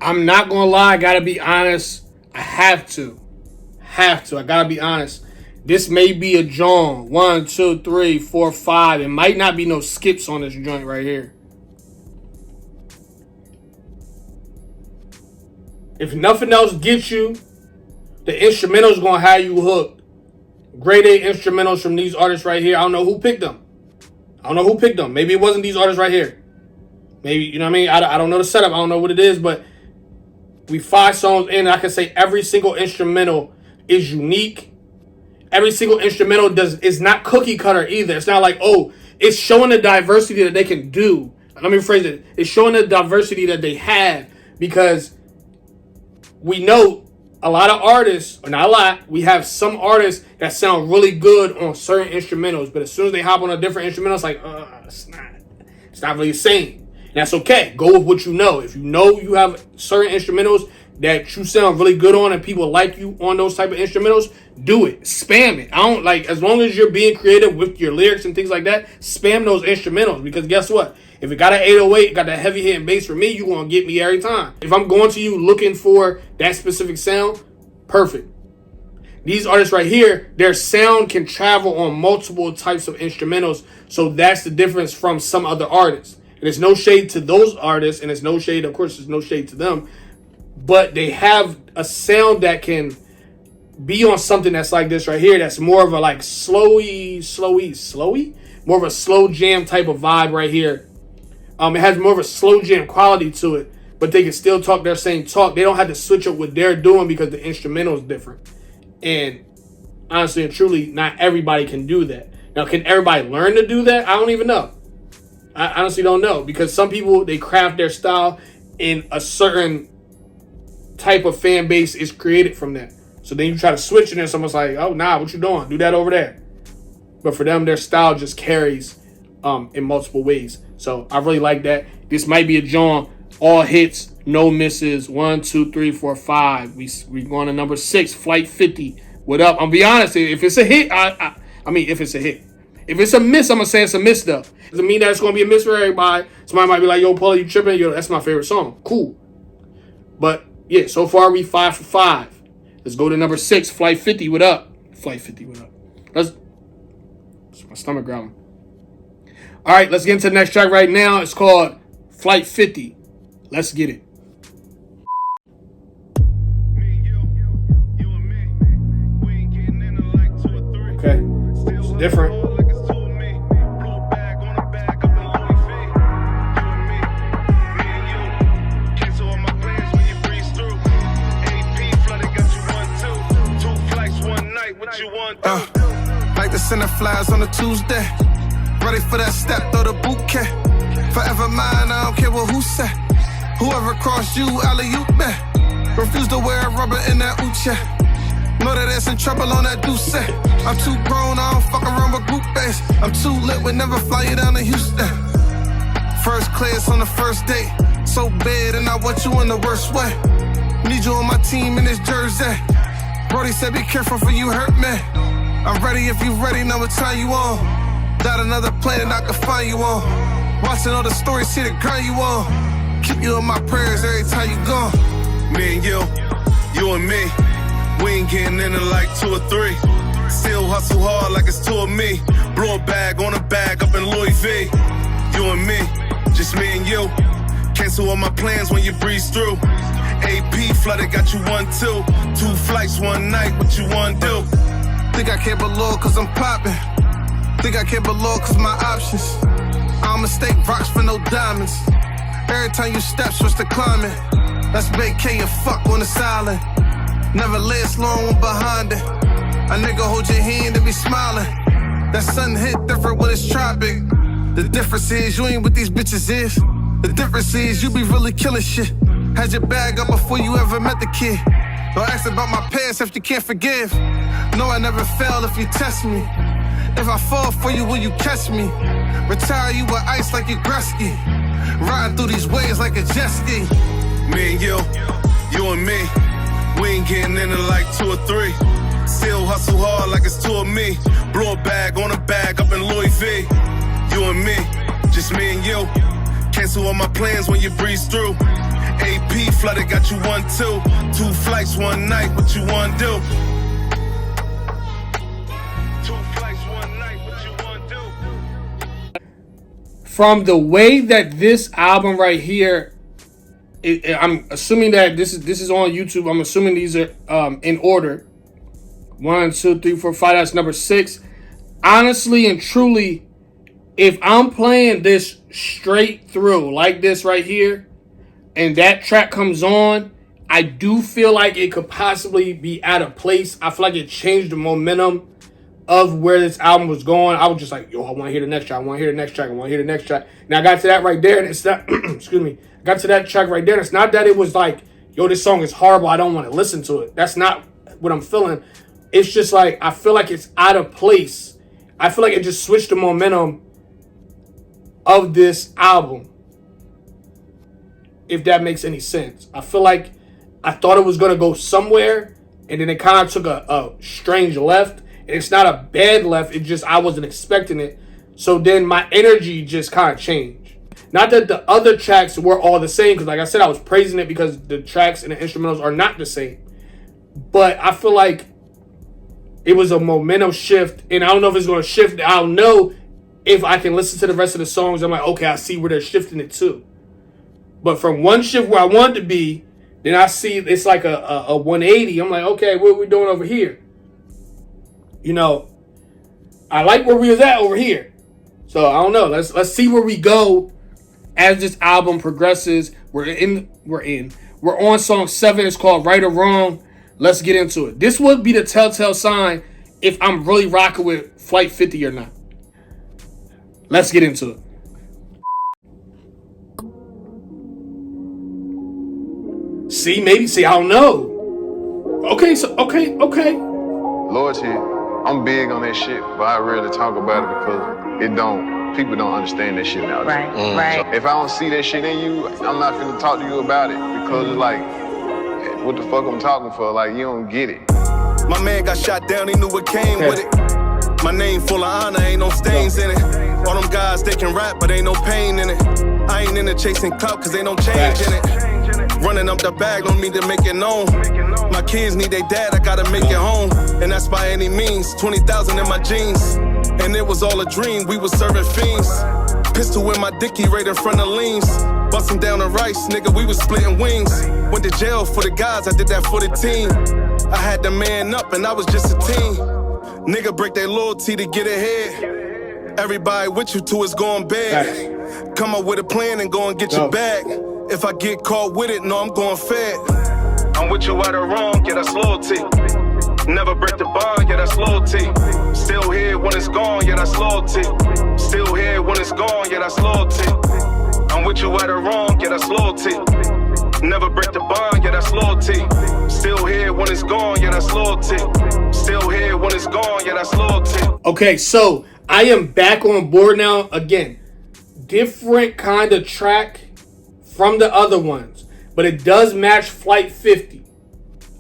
I'm not gonna lie, I gotta be honest. I have to. I gotta be honest. This may be a joint. 1, 2, 3, 4, 5. It might not be no skips on this joint right here. If nothing else gets you, the instrumentals gonna have you hooked. Grade A instrumentals from these artists right here. I don't know who picked them. Maybe it wasn't these artists right here. Maybe, you know what I mean? I don't know the setup. I don't know what it is, but we 5 songs in, and I can say every single instrumental is unique. Every single instrumental is not cookie cutter either. It's not like, oh, it's showing the diversity that they can do. Let me rephrase it. It's showing the diversity that they have, because we know a lot of artists, or not a lot, we have some artists that sound really good on certain instrumentals, but as soon as they hop on a different instrumental, it's like, it's not really the same. And that's okay. Go with what you know. If you know you have certain instrumentals that you sound really good on and people like you on those type of instrumentals, do it. Spam it. I don't like, as long as you're being creative with your lyrics and things like that, spam those instrumentals, because guess what? If it got an 808, got that heavy hitting bass for me, you gonna get me every time. If I'm going to you looking for that specific sound, perfect. These artists right here, their sound can travel on multiple types of instrumentals, so that's the difference from some other artists. And it's no shade to those artists, and it's no shade, of course, there's no shade to them, but they have a sound that can be on something that's like this right here, that's more of a like slowy, more of a slow jam type of vibe right here. It has more of a slow jam quality to it, but they can still talk their same talk. They don't have to switch up what they're doing because the instrumental is different. And honestly and truly, not everybody can do that. Now, can everybody learn to do that? I don't even know. I honestly don't know, because some people, they craft their style in a certain type of fan base is created from that. So then you try to switch it and someone's like, oh, nah, what you doing? Do that over there. But for them, their style just carries in multiple ways. So I really like that. This might be a joint, all hits, no misses. 1, 2, 3, 4, 5. We going to number 6, Flight 50. What up? I'll be honest. If it's a hit, I mean, if it's a hit. If it's a miss, I'm going to say it's a miss, though. Doesn't mean that it's going to be a miss for everybody. Somebody might be like, yo, Paulie, you tripping? Yo, that's my favorite song. Cool. But, yeah, so far we 5 for 5. Let's go to number 6, Flight 50. What up? Flight 50, what up? My stomach growling. All right, let's get into the next track right now. It's called Flight 50. Let's get it. Okay, it's different. Like the center flies on a Tuesday. Ready for that step, throw the bouquet. Forever mine, I don't care what who said. Whoever crossed you, alley-oop me. Refuse to wear rubber in that Uche. Know that it's in trouble on that Deuce. I'm too grown, I don't fuck around with group base. I'm too lit, would never fly you down to Houston. First class on the first date. So bad and I want you in the worst way. Need you on my team in this jersey. Brody said be careful for you hurt me. I'm ready if you ready, now what time you on? Got another planet I can find you on. Watching all the stories, see the grind you on. Keep you in my prayers every time you gone. Me and you and me. We ain't getting into like 2 or 3. Still hustle hard like it's 2 of me. Blow a bag on a bag up in Louis V. You and me, just me and you. Cancel all my plans when you breeze through. AP flooded, got you 1, 2. 2 flights, 1 night, what you wanna do? Think I can't below cause I'm popping. Think I can't below cause my options. I don't mistake rocks for no diamonds. Every time you step, switch to climbing. That's vacay and fuck on the silent. Never last long when behind it. A nigga hold your hand and be smiling. That sun hit different when it's tropic. The difference is you ain't what these bitches is. The difference is you be really killing shit. Had your bag up before you ever met the kid. Don't ask about my past if you can't forgive. No, I never fail if you test me. If I fall for you, will you catch me? Retire you with ice like you Gretzky. Riding through these waves like a jet ski. Me and you and me. We ain't getting into like 2 or 3. Still hustle hard like it's 2 of me. Blow a bag on a bag up in Louis V. You and me, just me and you. Cancel all my plans when you breeze through. AP flooded, got you 1, 2. 2 flights, 1 night, what you wanna do? 2 flights, 1 night, what you wanna do? From the way that this album right here, I'm assuming that this is on YouTube. I'm assuming these are in order. 1, 2, 3, 4, 5. That's number 6. Honestly and truly, if I'm playing this straight through like this right here, and that track comes on, I do feel like it could possibly be out of place. I feel like it changed the momentum of where this album was going. I was just like, yo, I want to hear the next track. I want to hear the next track. I want to hear the next track. And I got to that right there, and it's not, excuse me, I got to that track right there, and it's not that it was like, yo, this song is horrible, I don't want to listen to it. That's not what I'm feeling. It's just like, I feel like it's out of place. I feel like it just switched the momentum of this album. if that makes any sense. I feel like I thought it was going to go somewhere, and then it kind of took a strange left. And it's not a bad left, it's just I wasn't expecting it. So then my energy just kind of changed. Not that the other tracks were all the same, because like I said, I was praising it because the tracks and the instrumentals are not the same. But I feel like it was a momentum shift, and I don't know if it's going to shift. I'll know if I can listen to the rest of the songs. I'm like, okay, I see where they're shifting it to. But from one shift where I wanted to be, then I see it's like a 180. I'm like, okay, what are we doing over here? You know, I like where we was at over here. So I don't know. Let's see where we go as this album progresses. We're on song 7. It's called Right or Wrong. Let's get into it. This would be the telltale sign if I'm really rocking with Flight 50 or not. Let's get into it. See, I don't know. Okay. Loyalty, I'm big on that shit, but I rarely talk about it because people don't understand that shit now. Right, right. So if I don't see that shit in you, I'm not finna talk to you about it because it's like, what the fuck I'm talking for? Like, you don't get it. My man got shot down, he knew what came with it. My name full of honor, ain't no stains in it. All them guys, they can rap, but ain't no pain in it. I ain't into chasing clout, cause ain't no change in it. Running up the bag don't mean to make it known. My kids need their dad, I gotta make it home. And that's by any means, 20,000 in my jeans. And it was all a dream, we was serving fiends. Pistol in my dicky right in front of leans. Busting down the rice, nigga, we was splitting wings. Went to jail for the guys, I did that for the team. I had to man up and I was just a teen. Nigga break their loyalty to get ahead. Everybody with you till it's going bad. Come up with a plan and go and get your bag. If I get caught with it, no, I'm going fed. I'm with you right or wrong, yeah, that's loyalty. Never break the bond, yeah, that's loyalty. Still here when it's gone, yeah, that's loyalty. Still here when it's gone, yeah, that's loyalty. I'm with you right or wrong, yeah, that's loyalty. Never break the bond, yeah, that's loyalty. Still here when it's gone, yeah, that's loyalty. Still here when it's gone, yeah, that's loyalty. Okay, so I am back on board now. Again, different kind of track from the other ones, but it does match Flight 50.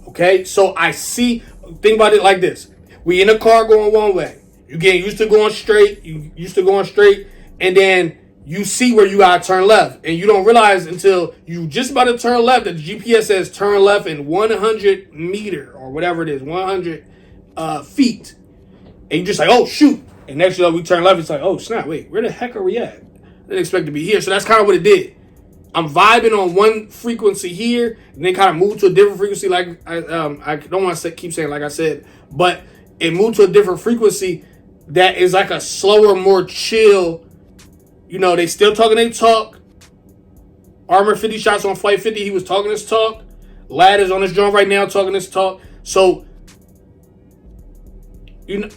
Okay, so I see, think about it like this. We in a car going one way. You getting used to going straight. And then you see where you gotta turn left. And you don't realize until you just about to turn left that the GPS says turn left in 100 meter or whatever it is, 100 feet. And you just like, oh, shoot. And next thing we turn left, it's like, oh, snap, wait, where the heck are we at? I didn't expect to be here. So that's kind of what it did. I'm vibing on one frequency here, and then kind of move to a different frequency. Like I don't want to keep saying like I said, but it moved to a different frequency that is like a slower, more chill. You know, they still talking their talk. Armor50shots on Flight 50, he was talking his talk. Lad is on his drum right now talking his talk. So, you know,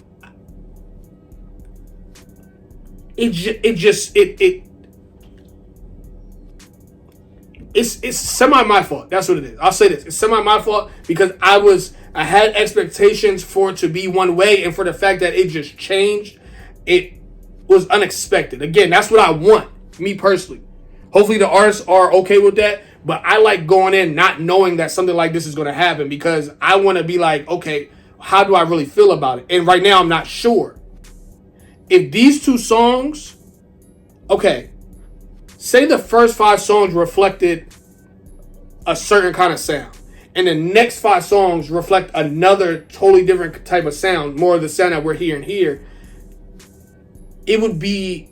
It's semi my fault. That's what it is. I'll say this. It's semi my fault because I had expectations for it to be one way, and for the fact that it just changed, it was unexpected. Again, that's what I want, me personally. Hopefully the artists are okay with that, but I like going in not knowing that something like this is going to happen because I want to be like, okay, how do I really feel about it? And right now I'm not sure. If these two songs, okay, say the first 5 songs reflected a certain kind of sound, and the next 5 songs reflect another totally different type of sound, more of the sound that we're hearing here, it would be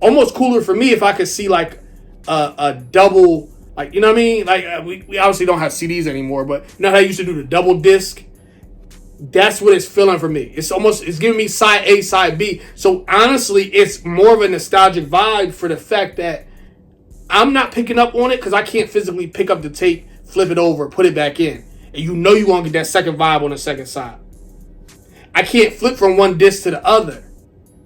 almost cooler for me if I could see like a double, like, you know what I mean? Like we obviously don't have CDs anymore, but you know how they used to do the double disc? That's what it's feeling for me. It's giving me side A, side B. So honestly, it's more of a nostalgic vibe for the fact that I'm not picking up on it because I can't physically pick up the tape, flip it over, put it back in. And you know you won't get that second vibe on the second side. I can't flip from one disc to the other.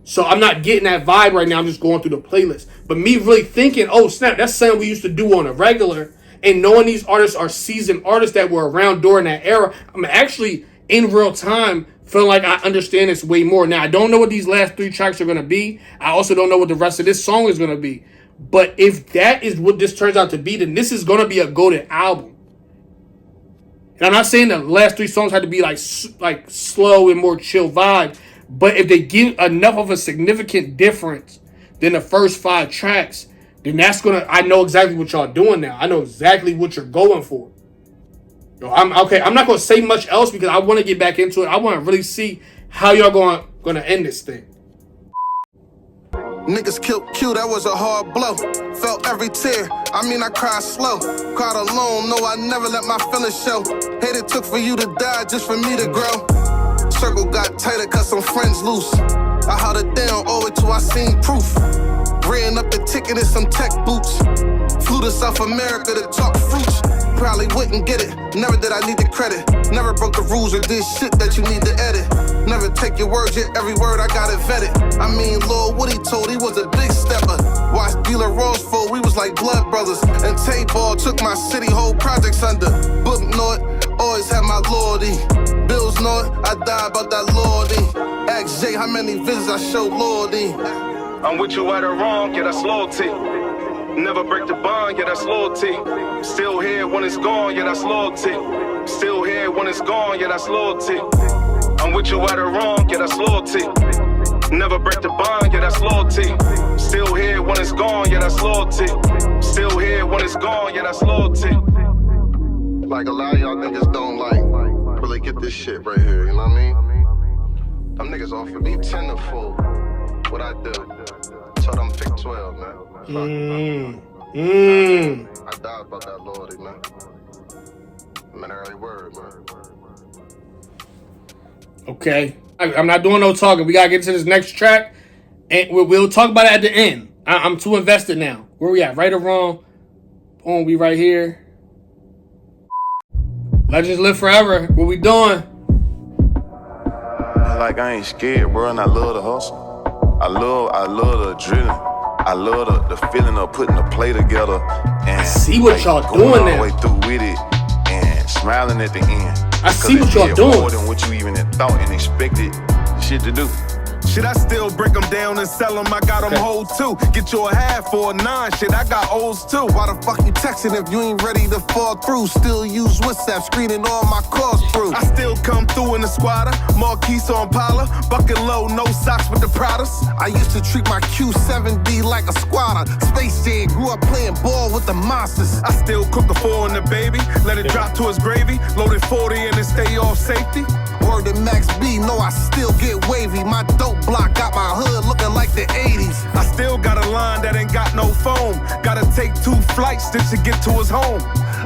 So I'm not getting that vibe right now. I'm just going through the playlist. But me really thinking, oh snap, that's something we used to do on a regular. And knowing these artists are seasoned artists that were around during that era, I'm actually in real time feeling like I understand this way more. Now, I don't know what these last 3 tracks are going to be. I also don't know what the rest of this song is going to be. But if that is what this turns out to be, then this is going to be a goated album. And I'm not saying the last 3 songs had to be like slow and more chill vibe, but if they give enough of a significant difference than the first 5 tracks, then that's gonna. I know exactly what y'all doing now. I know exactly what you're going for. I'm okay. I'm not gonna say much else because I want to get back into it. I want to really see how y'all gonna end this thing. Niggas killed Q, that was a hard blow. Felt every tear, I mean I cried slow. Cried alone, no I never let my feelings show. Hate it took for you to die just for me to grow. Circle got tighter cause some friends loose. I held it down, owe it till I seen proof. Ran up the ticket in some tech boots. Flew to South America to talk fruits. Probably wouldn't get it, never did I need the credit. Never broke the rules or did shit that you need to edit. Never take your words, yet every word I got it vetted. I mean, Lord, what he told, he was a big stepper. Watched Dealer Rose for, we was like blood brothers. And Tay-Ball took my city, whole projects under. Book North, always had my loyalty. Bills North, I die about that loyalty. Ask Jay how many visits I show loyalty. I'm with you right or wrong, yeah, that's loyalty. Never break the bond, yeah, that's loyalty. Still here when it's gone, yeah, that's loyalty. Still here when it's gone, yeah, that's loyalty. I'm with you right or wrong, yeah, that's loyalty. Never break the bond, yeah, that's loyalty. Still here when it's gone, yeah, that's loyalty. Still here when it's gone, yeah, that's loyalty. Like a lot of y'all niggas don't like really get this shit right here, you know what I mean? Them niggas offer me 10 to full. What I do? Tell them pick 12, man. I died about that loyalty, man. Man, early word, man. Okay. I'm not doing no talking. We got to get to this next track. And we'll talk about it at the end. I'm too invested now. Where we at? Right or wrong? Boom, we right here. Legends live forever. What we doing? Like I ain't scared, bro, and I love the hustle. I love the adrenaline. I love the feeling of putting the play together. And I see what y'all going doing all now. the way through with it and smiling at the end. I see what y'all doing. More than what you even thought and expected shit to do. Shit, I still break them down and sell them, I got them whole too. Get you a half for a 9, shit, I got O's too. Why the fuck you texting if you ain't ready to fall through? Still use WhatsApp, screening all my calls through. I still come through in the squatter, Marquise on Paula, bucket low, no socks with the Pradas. I used to treat my Q7D like a squatter. Space Jam, grew up playing ball with the monsters. I still cook a 4 in the baby, let it drop to its gravy, loaded 40 and then stay off safety. Word to Max B, know I still get wavy. My dope block got my hood looking like the 80s. I still got a line that ain't got no foam. Gotta take 2 flights just to get to his home.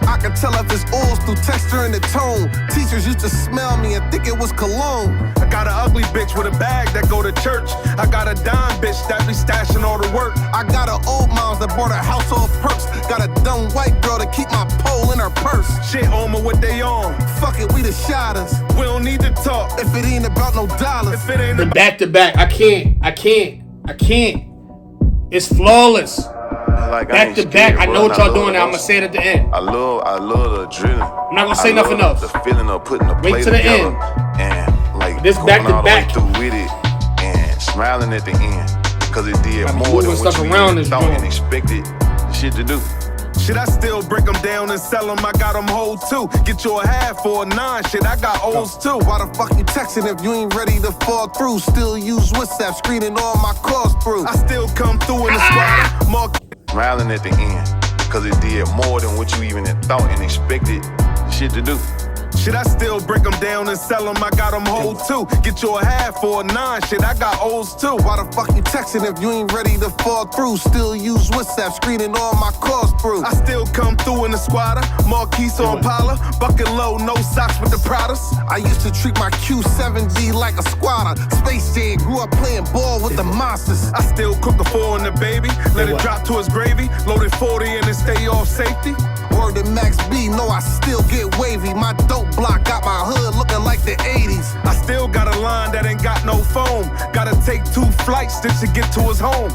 I can tell if it's oils through texture and the tone. Teachers used to smell me and think it was cologne. I got an ugly bitch with a bag that go to church. I got a dime bitch that be stashing all the work. I got an old moms that bought a house off perks. Got a dumb white girl to keep my pole in her purse. Shit on me what they on. Fuck it, we the shotters. We don't need to talk if it ain't about no dollars. If it ain't the back to back, I can't. It's flawless. Like back to back, I know what y'all doing now. I'm gonna say it at the end. I love the adrenaline. I'm not gonna say nothing else. The feeling of putting the play to the together end. And like this going back to all back the way through with it and smiling at the end because it did more than what you even thought and expected shit to do. Shit, I still break them down and sell them, I got them whole too. Get you a half for a 9, shit, I got O's too. Why the fuck you texting if you ain't ready to fall through? Still use WhatsApp, screening all my calls through. I still come through in the squad. Smiling at the end, cause it did more than what you even thought and expected shit to do. Shit, I still break them down and sell them, I got them whole too. Get you a half for a 9, shit, I got O's too. Why the fuck you texting if you ain't ready to fall through? Still use WhatsApp, screening all my calls through. I still come through in the squatter, Marquise on Paula, bucket low, no socks with the Pradas. I used to treat my Q7D like a squatter. Space Jam, grew up playing ball with the monsters. I still cook a 4 in the baby, let it drop to its gravy, loaded 40 and then stay off safety. Word to Max B, know I still get wavy. My dope block got my hood looking like the 80s. I still got a line that ain't got no foam. Gotta take 2 flights just to get to his home.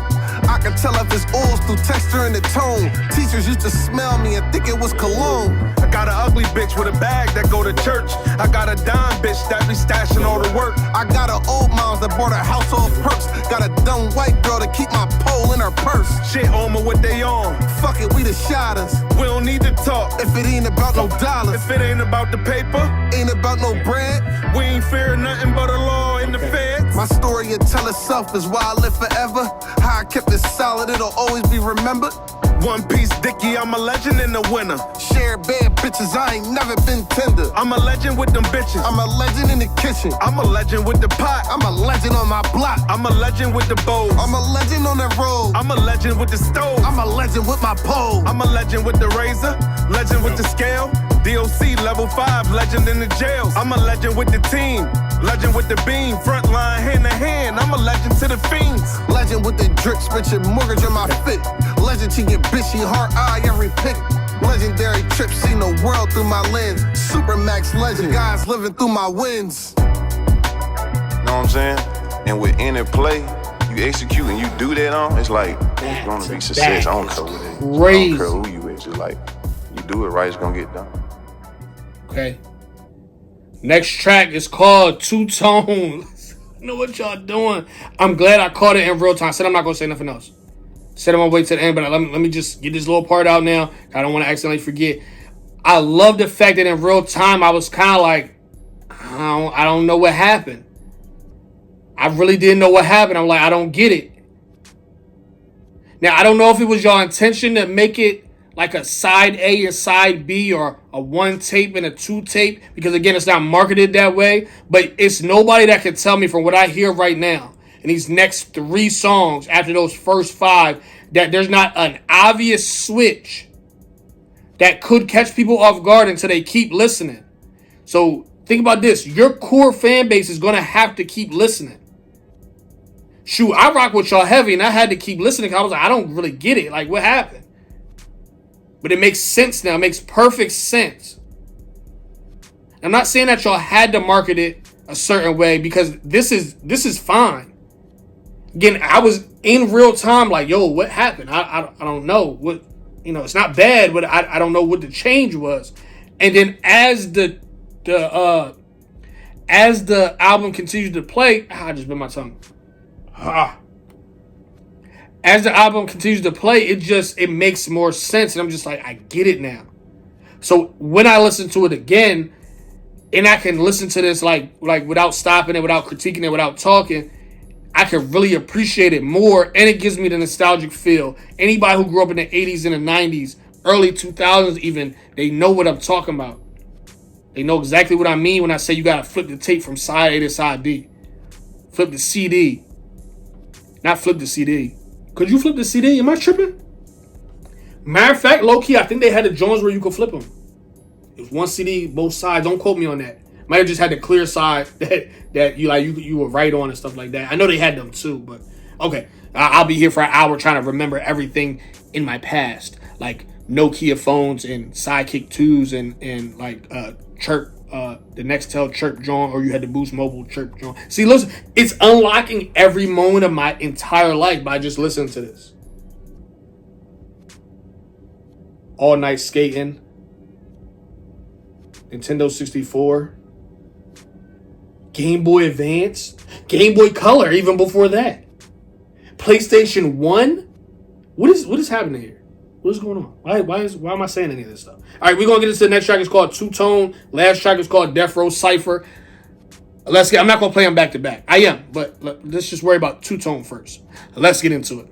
I can tell if it's oils through texture and the tone. Teachers used to smell me and think it was cologne. I got an ugly bitch with a bag that go to church. I got a dime bitch that be stashing all the work. I got an old moms that bought a house off perks. Got a dumb white girl to keep my pole in her purse. Shit on me what they the shotters. We don't need to talk if it ain't about no dollars. If it ain't about the paper, ain't about no bread. We ain't fear nothing but the law and the feds. My story will tell itself is why I live forever. How I kept it solid, it'll always be remembered. One piece Dickie, I'm a legend in the winter. Share bad bitches, I ain't never been tender. I'm a legend with them bitches. I'm a legend in the kitchen. I'm a legend with the pot. I'm a legend on my block. I'm a legend with the bowls. I'm a legend on that road. I'm a legend with the stove. I'm a legend with my pole. I'm a legend with the razor. Legend with the scale. DOC level 5, legend in the jails. I'm a legend with the team. Legend with the beam, front line, hand to hand. I'm a legend to the fiends. Legend with the drip, spit your mortgage on my fit. Legend to your bitchy heart eye every pick. Legendary trip, seen the world through my lens. Supermax legend, guys living through my wins. You know what I'm saying? And with any play, you execute and you do that on, it's like, it's gonna be success. I don't care what it is. I don't care who you is. It's like, you do it right, it's gonna get done. Okay. Next track is called Two Tone. I know what y'all doing. I'm glad I caught it in real time. I said I'm not gonna say nothing else. Said I'm gonna wait to the end, but let me just get this little part out now. I don't want to accidentally forget. I love the fact that in real time I was kind of like, I don't know what happened. I really didn't know what happened. I'm like, I don't get it. Now I don't know if it was your intention to make it like a side A and side B, or a 1 tape and a 2 tape, because again, it's not marketed that way. But it's nobody that can tell me from what I hear right now in these next 3 songs after those first 5 that there's not an obvious switch that could catch people off guard until they keep listening. So think about this. Your core fan base is going to have to keep listening. Shoot, I rock with y'all heavy and I had to keep listening because I was like, I don't really get it. Like, what happened? But it makes sense now. It makes perfect sense. I'm not saying that y'all had to market it a certain way, because this is fine. Again, I was in real time like, yo, what happened? I don't know. What, you know, it's not bad, but I don't know what the change was. And then as the album continues to play, I just bit my tongue. As the album continues to play, it makes more sense. And I'm just like, I get it now. So when I listen to it again, and I can listen to this like without stopping it, without critiquing it, without talking, I can really appreciate it more. And it gives me the nostalgic feel. Anybody who grew up in the 80s and the 90s, early 2000s even, they know what I'm talking about. They know exactly what I mean when I say you got to flip the tape from side A to side B. Flip the CD. Not flip the CD. Could you flip the CD? Am I tripping? Matter of fact, low-key, I think they had the Jones where you could flip them. It was one CD, both sides. Don't quote me on that. Might have just had the clear side that you were right on and stuff like that. I know they had them too, but okay. I'll be here for an hour trying to remember everything in my past, like Nokia phones and Sidekick 2s and like Chirp, the Nextel Chirp John, or you had the Boost Mobile Chirp John. See, listen, it's unlocking every moment of my entire life by just listening to this. All Night Skating, Nintendo 64, Game Boy Advance, Game Boy Color, even before that, PlayStation 1. What is happening here? What is going on? Why am I saying any of this stuff? All right, we're going to get into the next track. It's called Two Tone. Last track is called Death Row Cypher. I'm not going to play them back to back. I am, but let's just worry about Two Tone first. Let's get into it.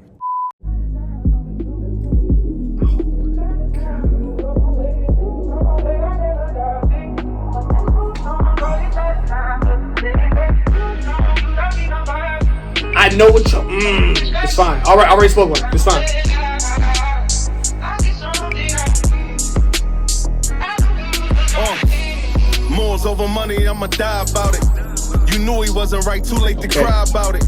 I know what you. It's fine. All right, I already spoke one. It's fine. More's over money, I'ma die about it. You knew he wasn't right, too late to cry about it.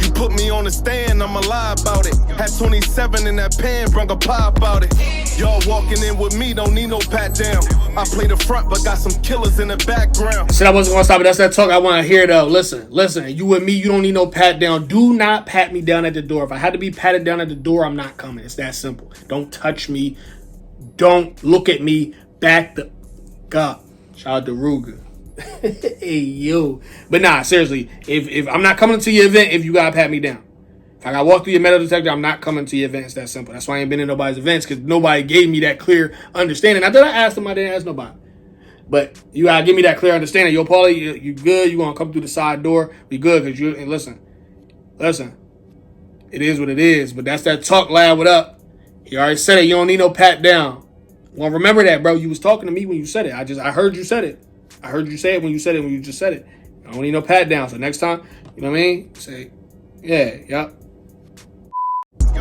You put me on the stand, I'ma lie about it. Had 27 in that pan, brung a pie about it. Y'all walking in with me, don't need no pat down. I play the front, but got some killers in the background. Said I wasn't gonna stop it. That's that talk I want to hear though. Listen. You and me, you don't need no pat down. Do not pat me down at the door. If I had to be patted down at the door, I'm not coming. It's that simple. Don't touch me. Don't look at me. Back the up. Shout out to Ruger. Hey yo. But nah, seriously, if I'm not coming to your event if you gotta pat me down. If I got walked through your metal detector, I'm not coming to your events. That simple. That's why I ain't been in nobody's events, because nobody gave me that clear understanding. Not that I asked them, I didn't ask nobody. But you gotta give me that clear understanding. Yo, Paulie, you good? You gonna come through the side door? We good? Cause you, and listen. It is what it is. But that's that talk, lad. What up? You already said it. You don't need no pat down. Well, remember that, bro. You was talking to me when you said it. I heard you said it. I heard you say it when you said it, when you just said it. I don't need no pat down. So next time, you know what I mean? Say, yeah, yep.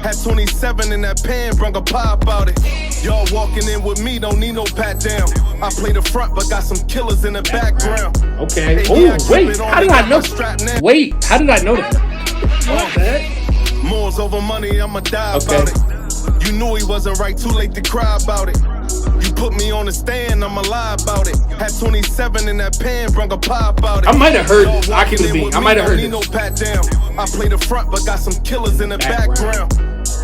Had 27 in that pan, brung a pie about it. Y'all walking in with me, don't need no pat down. I play the front, but got some killers in the background. Okay. Oh, wait. How did I know? Wait, how did I know that? More's over money, I'ma die about it. You knew he wasn't right, too late to cry about it. You put me on the stand, I'ma lie about it. Had 27 in that pan, brung a pie about it. I might have heard this. I can be. I might have heard this. No pat down. I play the front, but got some killers in the background.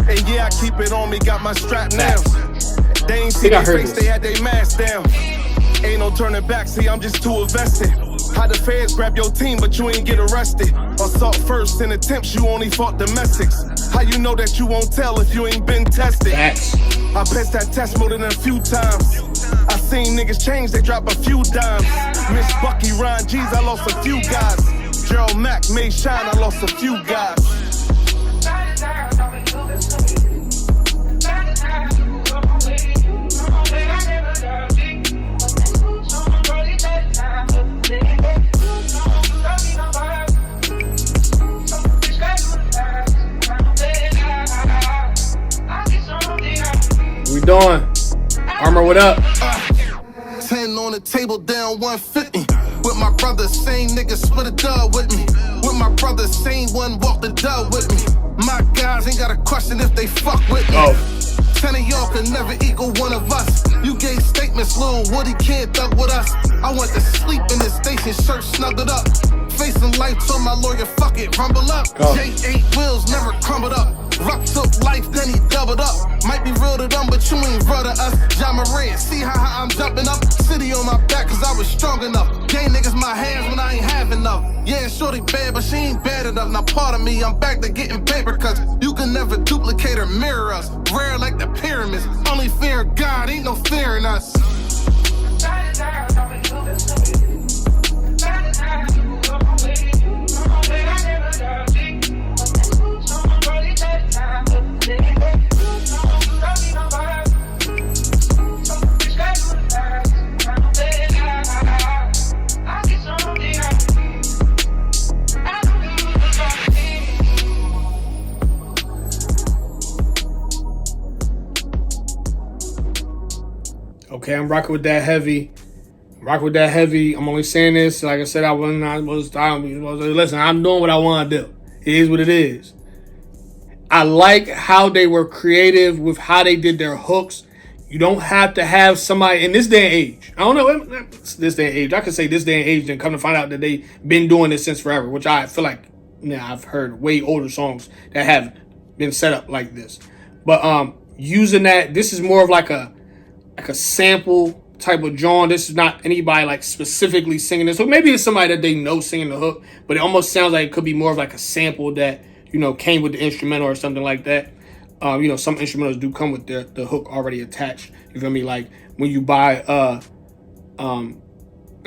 And yeah, I keep it on me, got my strap now. They ain't see their face, they had their mask down. Ain't no turning back, see, I'm just too invested. How the feds grab your team, but you ain't get arrested. Assault first in attempts, you only fought domestics. How you know that you won't tell if you ain't been tested? I passed that test more than a few times. I seen niggas change, they drop a few dimes. Miss Bucky, Ron G's, I lost a few guys. Gerald Mack made shine, I lost a few guys. We doing? Armor, what up? 10 on the table, down 150. With my brother, same nigga split a dub with me. With my brother, same one walk the dub with me. My guys ain't got a question if they fuck with me. 10 of y'all can never equal one of us. You gave statements, Lil Woody can't thug with us. I went to sleep in the station, shirt snuggled up. Facing life, told my lawyer, fuck it, rumble up. J8 wheels never crumbled up. Ruck took life, then he doubled up. Might be real to them, but you ain't real to us. John Moran, see how I'm jumping up? City on my back, cause I was strong enough. Gave niggas my hands when I ain't have enough. Yeah, shorty bad, but she ain't bad enough. Now part of me, I'm back to getting paper, cause you can never duplicate or mirror us. Rare like the pyramids. Only fear of God, ain't no fear in us. Okay, I'm rocking with that heavy. I'm only saying this, like I said, listen, I'm doing what I want to do. It is what it is. I like how they were creative with how they did their hooks. You don't have to have somebody in this day and age. I don't know, this day and age. I could say this day and age and come to find out that they've been doing this since forever, which I feel like, I've heard way older songs that have been set up like this. But using that, this is more of like a sample type of John. This is not anybody like specifically singing this. So maybe it's somebody that they know singing the hook, but it almost sounds like it could be more of like a sample that, came with the instrumental or something like that. Some instrumentals do come with the hook already attached. You feel me? Like when you buy I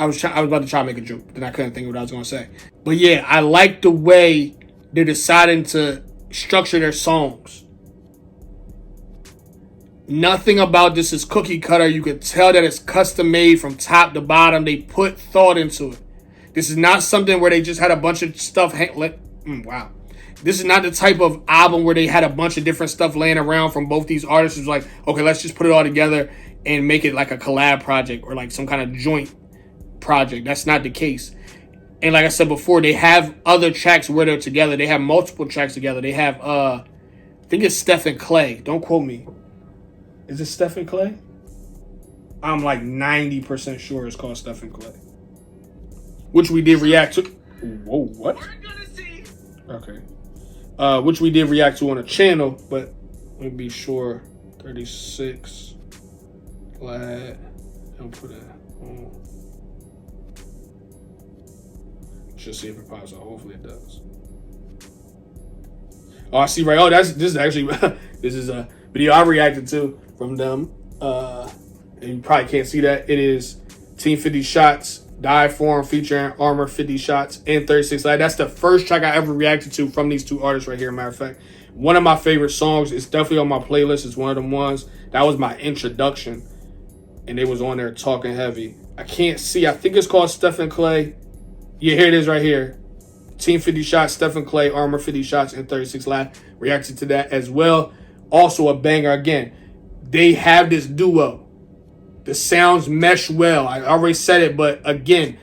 was about to try to make a joke, but then I couldn't think of what I was gonna say. But yeah, I like the way they're deciding to structure their songs. Nothing about this is cookie cutter. You can tell that it's custom made from top to bottom. They put thought into it. This is not something where they just had a bunch of stuff. Wow. This is not the type of album where they had a bunch of different stuff laying around from both these artists. It's like, okay, let's just put it all together and make it like a collab project or like some kind of joint project. That's not the case. And like I said before, they have other tracks where they're together. They have multiple tracks together. They have, I think it's Steph and Clay. Don't quote me. Is it Stephen Clay? I'm like 90% sure it's called Stephen Clay. Which we did react to. Whoa, what? Okay. Which we did react to on the channel, but let me be sure. 36 lad. Don't put it on. Just see if it pops out. Hopefully it does. Oh, I see right. Oh, this is actually this is a video I reacted to from them. And you probably can't see that. It is Team 50 Shots, Die Form featuring Armor50shots and 36lad. That's the first track I ever reacted to from these two artists right here. Matter of fact, one of my favorite songs. It's definitely on my playlist. It's one of them ones. That was my introduction. And they was on there talking heavy. I can't see. I think it's called Stephen Clay. Yeah, here it is right here. Team 50 Shots, Stephen Clay, Armor50shots, and 36lad. Reacted to that as well. Also a banger. Again, they have this duo. The sounds mesh well. I already said it, but again.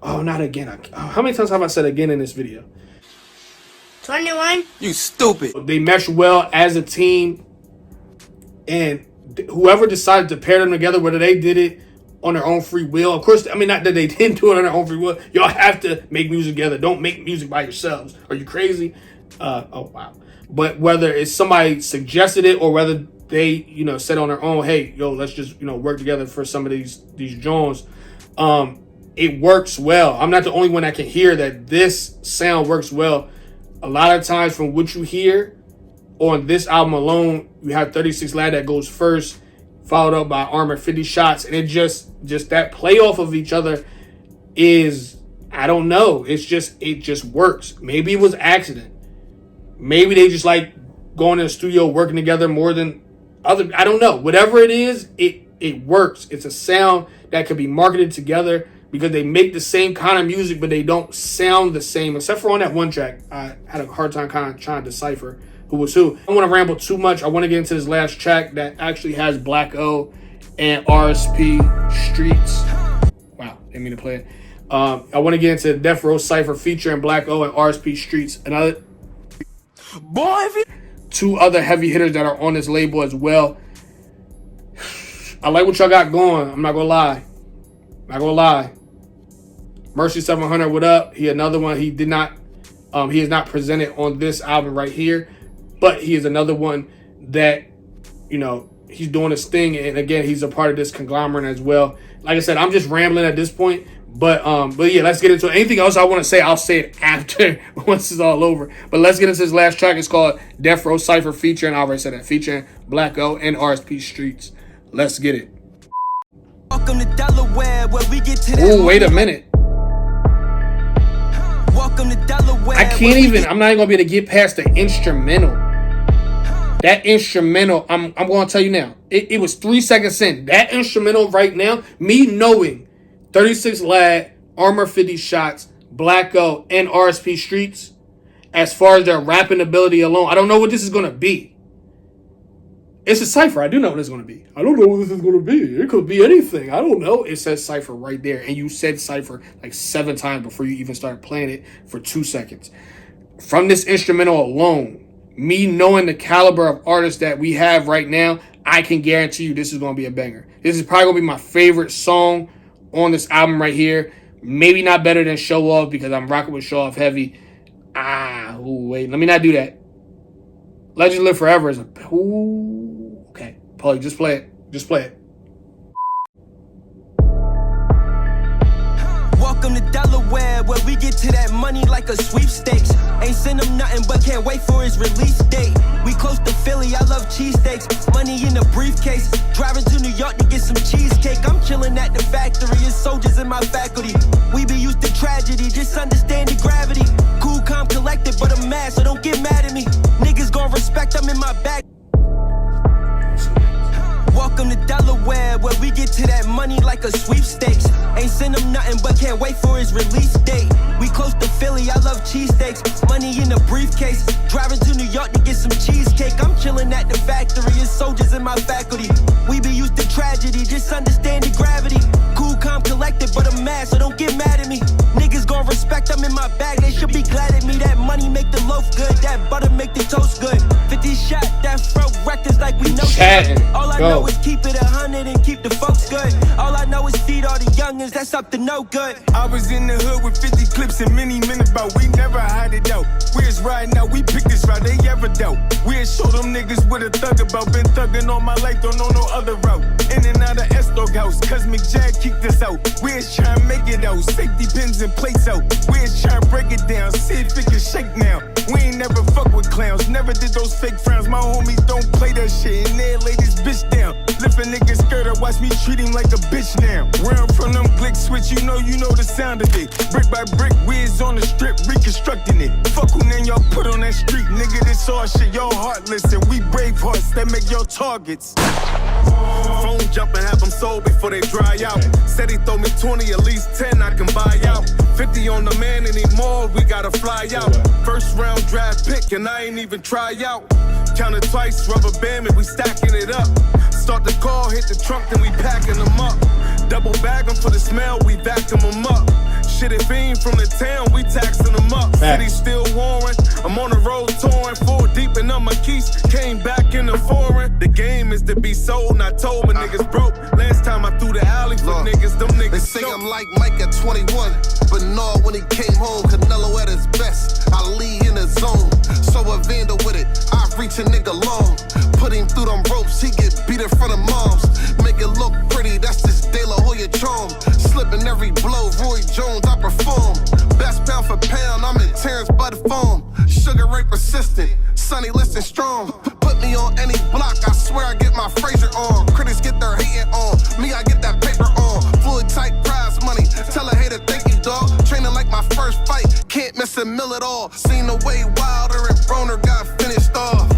Oh, not again. How many times have I said again in this video? 21? You stupid. They mesh well as a team. And whoever decided to pair them together, whether they did it on their own free will. Of course, I mean, not that they didn't do it on their own free will. Y'all have to make music together. Don't make music by yourselves. Are you crazy? Oh, wow. But whether it's somebody suggested it or whether they, you know, said on their own, hey, yo, let's just, you know, work together for some of these Jones. It works well. I'm not the only one that can hear that this sound works well. A lot of times from what you hear on this album alone, you have 36lad that goes first, followed up by Armor50shots, and it just that play off of each other is, I don't know. It just works. Maybe it was accident. Maybe they just like going in the studio, working together more than other. I don't know. Whatever it is, it works. It's a sound that could be marketed together because they make the same kind of music, but they don't sound the same. Except for on that one track, I had a hard time kind of trying to decipher who was who. I don't want to ramble too much. I want to get into this last track that actually has Black O and RSP Streetz. Wow, didn't mean to play it. I want to get into Death Row Cypher featuring Black O and RSP Streetz. Another two other heavy hitters that are on this label as well. I like what y'all got going. I'm not gonna lie. Mercy 700, what up? He another one. He did not. He is not presented on this album right here, but he is another one that, you know, he's doing his thing, and again, he's a part of this conglomerate as well. Like I said, I'm just rambling at this point. But yeah, let's get into it. Anything else I want to say, I'll say it after, once it's all over. But let's get into this last track. It's called Death Row Cypher featuring, I already said that, featuring Black O and RSP Streetz. Let's get it. Welcome to Delaware, where we get to that. Ooh, wait a minute. Welcome to Delaware. I can't even, I'm not even going to be able to get past the instrumental. That instrumental, I'm going to tell you now. It was 3 seconds in. That instrumental right now, me knowing 36lad, Armor50shots, Black O, and RSP Streetz, as far as their rapping ability alone, I don't know what this is going to be. It's a Cypher. I do know what it's going to be. I don't know what this is going to be. It could be anything. I don't know. It says Cypher right there. And you said Cypher like 7 times before you even started playing it for 2 seconds. From this instrumental alone, me knowing the caliber of artists that we have right now, I can guarantee you this is going to be a banger. This is probably going to be my favorite song on this album right here. Maybe not better than Show Off because I'm rocking with Show Off heavy. Wait, let me not do that. Legends Live Forever is a... Ooh, okay. Paulie, just play it. Just play it. Welcome to Delaware, where we get to that money like a sweepstakes. Ain't send him nothing, but can't wait for his release date. We close to Philly, I love cheesesteaks. Money in a briefcase. Driving to New York to get some cheesecake. I'm chilling at the factory, it's soldiers in my faculty. We be used to tragedy, just understand the gravity. Cool, calm, collected, but I'm mad, so don't get mad at me. Niggas gon' respect, I'm in my bag. Welcome to Delaware, where we get to that money like a sweepstakes. Ain't send him nothing, but can't wait for his release date. We close to Philly, I love cheesesteaks. Money in a briefcase. Driving to New York to get some cheesecake. I'm chilling at the factory, it's soldiers in my faculty. We be used to tragedy, just understand the gravity. Cool, calm, collected, but I'm mad, so don't get mad at me. Niggas gon' respect, I'm in my bag, they should be glad at me. That money make the loaf good, that butter make the toast good. 50 shot, that fro records like we know shit. All I know is keep it 100 and keep the folks good. All I know is feed all the youngins, that's up to no good. I was in the hood with 50 clips and many minutes, but we never hide it out. Where's riding out, we pick this route, they ever doubt. We'll show them niggas what a thug about. Been thugging all my life, don't know no other route. In and out of doghouse. Cosmic Jag, keep this out. We're trying to make it out. Safety pins and plates out. We're trying to break it down. See if it can shake now. We ain't never fuck with clowns. Never did those fake frowns. My homies don't play that shit. And they lay this bitch down. Lift a nigga skirt up. Watch me treat him like a bitch now. Round from them click switch. You know the sound of it. Brick by brick. Wiz on the strip. Reconstructing it. Fuck who name y'all put on that street. Nigga, this all shit. Y'all heartless. And we brave hearts that make y'all targets. Phone jumping, have them sold before they dry out. Said he throw me 20, at least 10 I can buy out. 50 on the man anymore, we gotta fly out. First round draft pick and I ain't even try out. Count it twice, rubber band and we stacking it up. Start the car, hit the trunk, then we packing them up. Double bag them for the smell, we vacuum them up. Shit, if he ain't from the town, we taxing them up. City still warring, I'm on the road touring. 4 deep and on my keys, came back in the foreign. The game is to be sold, not told, but niggas broke. Last time I threw the alley for niggas, them niggas They say I'm like Mike at 21, but no, when he came home, Canelo at his best. I lead in the zone, so a vandal with it, I reach a nigga long. Put him through them ropes, he get beat in front of moms. Make it look pretty, that's this De La Hoya charm. Slipping every blow, Roy Jones, I perform. Best pound for pound, I'm in Terrence Bud form. Sugar Ray persistent, Sonny listen strong. Put me on any block, I swear I get my Frazier on. Critics get their hating on, me I get that paper on. Fluid tight prize money, tell a hater thank you dog. Training like my first fight, can't miss a mill at all. Seen the way Wilder and Broner got finished off.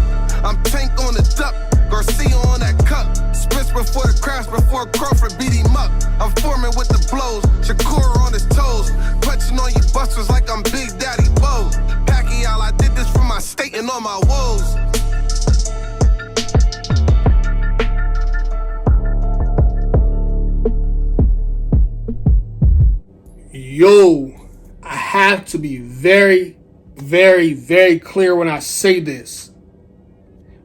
I'm Tank on the duck, Garcia on that cup. Spits before the crash, before Crawford beat him up. I'm forming with the blows, Shakur on his toes. Clutching on you busters like I'm Big Daddy Bo. Pacquiao, I did this for my state and all my woes. Yo, I have to be very, very, very clear when I say this.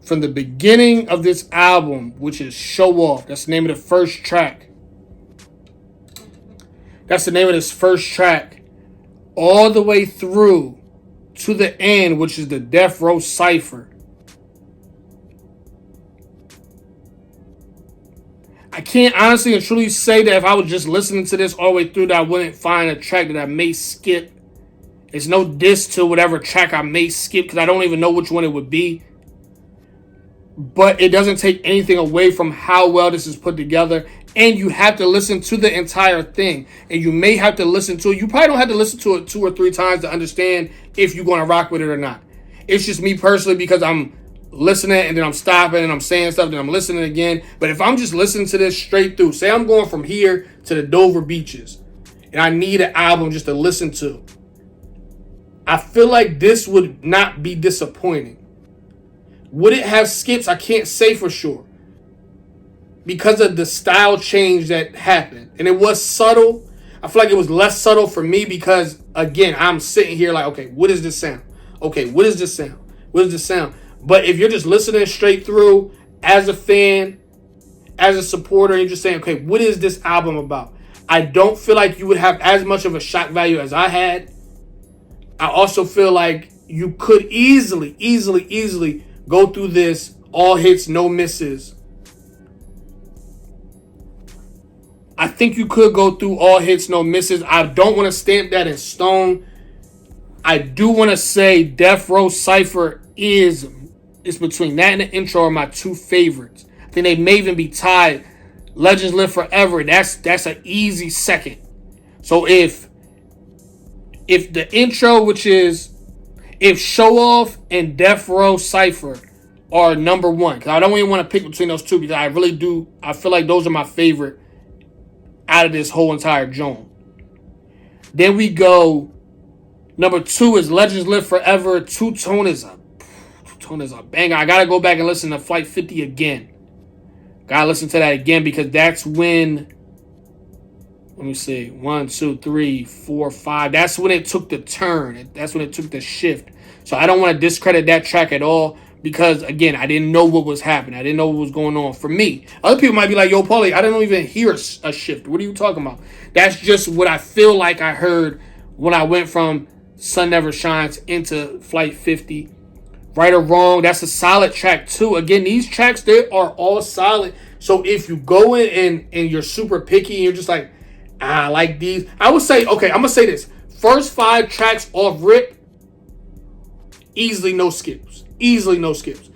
From the beginning of this album, which is Show Off, that's the name of the first track. That's the name of this first track. All the way through to the end, which is the Death Row Cypher. I can't honestly and truly say that if I was just listening to this all the way through that I wouldn't find a track that I may skip. It's no diss to whatever track I may skip because I don't even know which one it would be. But it doesn't take anything away from how well this is put together. And you have to listen to the entire thing. And you may have to listen to it. You probably don't have to listen to it 2 or 3 times to understand if you're going to rock with it or not. It's just me personally because I'm listening and then I'm stopping and I'm saying stuff and I'm listening again. But if I'm just listening to this straight through, say I'm going from here to the Dover beaches and I need an album just to listen to, I feel like this would not be disappointing. Would it have skips? I can't say for sure. Because of the style change that happened. And it was subtle. I feel like it was less subtle for me because, again, I'm sitting here like, okay, what is this sound? Okay, what is this sound? What is this sound? But if you're just listening straight through as a fan, as a supporter, and you're just saying, okay, what is this album about? I don't feel like you would have as much of a shock value as I had. I also feel like you could easily go through this all hits, no misses. I think you could go through all hits, no misses. I don't want to stamp that in stone. I do want to say Death Row Cypher is between that and the intro are my 2 favorites. I think they may even be tied. Legends Live Forever, that's an easy second. So if the intro, which is if Show Off and Death Row Cypher are number 1, because I don't even want to pick between those 2 because I really do. I feel like those are my favorite out of this whole entire joint. Then we go, number 2 is Legends Live Forever. Two Tone is a banger. I gotta go back and listen to Flight 50 again. Gotta listen to that again because that's when, let me see, 1, 2, 3, 4, 5. That's when it took the turn. That's when it took the shift. So I don't want to discredit that track at all because, again, I didn't know what was happening. I didn't know what was going on for me. Other people might be like, yo, Paulie, I didn't even hear a shift. What are you talking about? That's just what I feel like I heard when I went from Sun Never Shines into Flight 50. Right or Wrong, that's a solid track too. Again, these tracks, they are all solid. So if you go in and you're super picky and you're just like, I like these, I would say, okay, I'm gonna say this. First 5 tracks off rip, easily no skips. Easily no skips.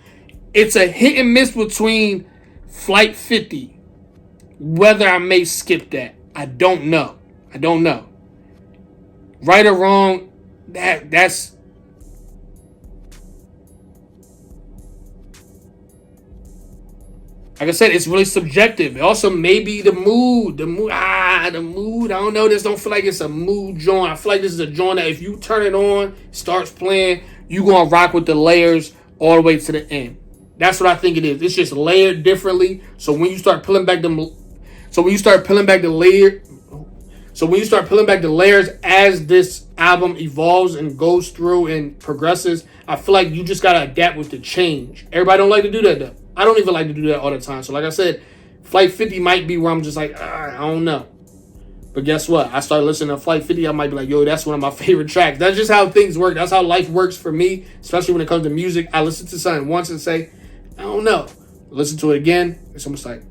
It's a hit and miss between Flight 50. Whether I may skip that, I don't know. Right or wrong, that's like I said, it's really subjective. It also maybe the mood. I don't know. This don't feel like it's a mood joint. I feel like this is a joint that if you turn it on, starts playing, you gonna rock with the layers all the way to the end. That's what I think it is. It's just layered differently. So when you start peeling back the layers as this album evolves and goes through and progresses, I feel like you just gotta adapt with the change. Everybody don't like to do that though. I don't even like to do that all the time. So like I said, Flight 50 might be where I'm just like, I don't know. But guess what? I started listening to Flight 50. I might be like, yo, that's one of my favorite tracks. That's just how things work. That's how life works for me, especially when it comes to music. I listen to something once and say, I don't know. Listen to it again. It's almost like,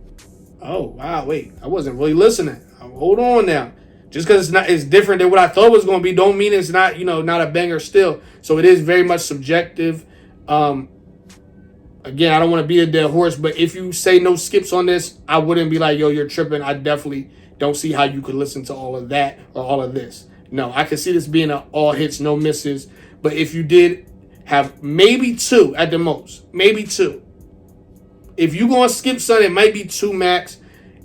oh, wow, wait. I wasn't really listening. Hold on now. Just because it's different than what I thought it was going to be don't mean it's not, not a banger still. So it is very much subjective. Again, I don't want to be a dead horse, but if you say no skips on this, I wouldn't be like, yo, you're tripping. I definitely don't see how you could listen to all of that or all of this. No, I could see this being an all hits, no misses. But if you did have maybe 2 at the most, maybe 2. If you going to skip something, it might be 2 max.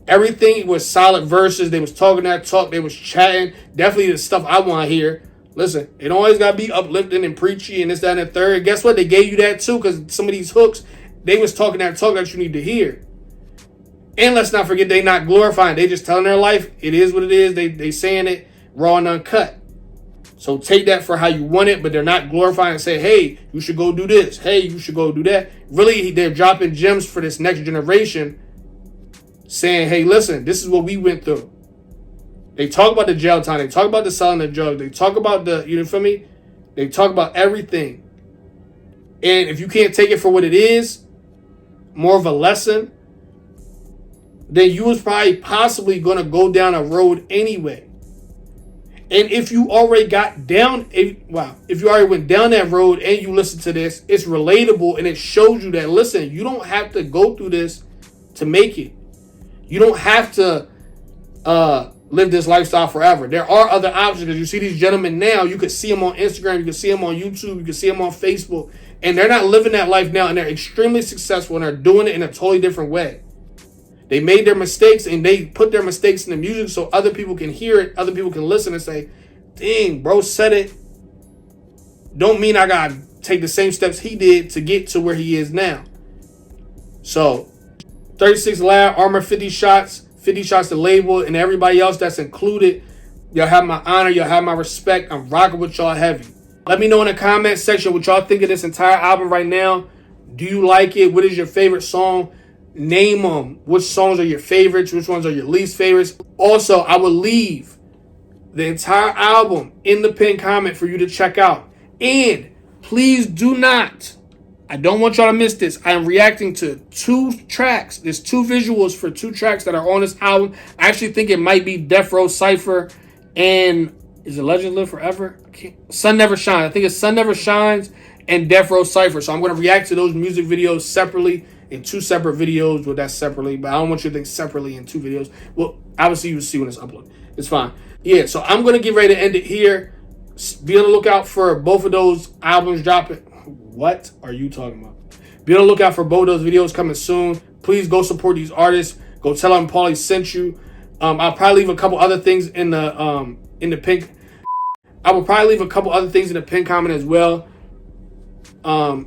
Everything was solid verses. They was talking that talk. They was chatting. Definitely the stuff I want to hear. Listen, it don't always got to be uplifting and preachy and this, that, and the third. Guess what? They gave you that too because some of these hooks, they was talking that talk that you need to hear. And let's not forget, they not glorifying. They just telling their life. It is what it is. They saying it raw and uncut. So take that for how you want it, but they're not glorifying and say, hey, you should go do this. Hey, you should go do that. Really, they're dropping gems for this next generation saying, hey, listen, this is what we went through. They talk about the jail time. They talk about the selling the drugs. They talk about the, you feel me? They talk about everything. And if you can't take it for what it is, more of a lesson, then you was probably possibly going to go down a road anyway. And if you already got down, if you already went down that road and you listen to this, it's relatable and it shows you that, listen, you don't have to go through this to make it. You don't have to live this lifestyle forever. There are other options because you see these gentlemen now, you could see them on Instagram, you can see them on YouTube, you can see them on Facebook, and they're not living that life now and they're extremely successful and they're doing it in a totally different way. They made their mistakes and they put their mistakes in the music so other people can hear it, other people can listen and say, dang, bro said it. Don't mean I gotta take the same steps he did to get to where he is now. So 36lad Armor50shots, 50 shots the label, and everybody else that's included. Y'all have my honor. Y'all have my respect. I'm rocking with y'all heavy. Let me know in the comment section what y'all think of this entire album right now. Do you like it? What is your favorite song? Name them. Which songs are your favorites? Which ones are your least favorites? Also, I will leave the entire album in the pinned comment for you to check out. And please do not, I don't want y'all to miss this. I am reacting to 2 tracks. There's 2 visuals for 2 tracks that are on this album. I actually think it might be Death Row Cypher and is it Legend Live Forever? Sun Never Shines. I think it's Sun Never Shines and Death Row Cypher. So I'm going to react to those music videos separately in 2 separate videos. Well, that's separately, but I don't want you to think separately in 2 videos. Well, obviously you'll see when it's uploaded. It's fine. Yeah, so I'm going to get ready to end it here. Be on the lookout for both of those albums dropping. What are you talking about? Be on the lookout for both of those videos coming soon. Please go support these artists. Go tell them Paulie sent you. I'll probably leave a couple other things in the pin. I will probably leave a couple other things in the pin comment as well.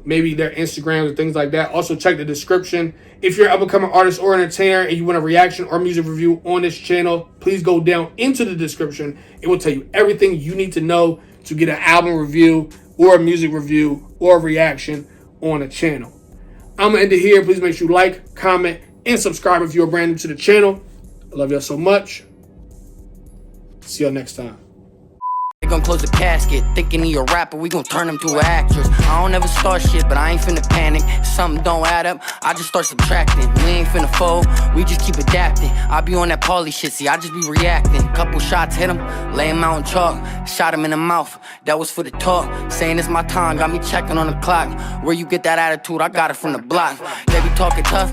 Maybe their Instagrams or things like that. Also check the description. If you're an up-and-coming artist or entertainer and you want a reaction or music review on this channel, please go down into the description. It will tell you everything you need to know to get an album review or a music review or a reaction on the channel. I'm going to end it here. Please make sure you like, comment, and subscribe if you're brand new to the channel. I love y'all so much. See y'all next time. gun close the casket. Thinking he a rapper, we gon' turn him to an actress. I don't ever start shit, but I ain't finna panic. If something don't add up, I just start subtracting. We ain't finna fold, we just keep adapting. I be on that Paulie shit, see, I just be reacting. Couple shots hit him, lay him out in chalk. Shot him in the mouth, that was for the talk. Saying it's my time, got me checking on the clock. Where you get that attitude, I got it from the block. They be talking tough.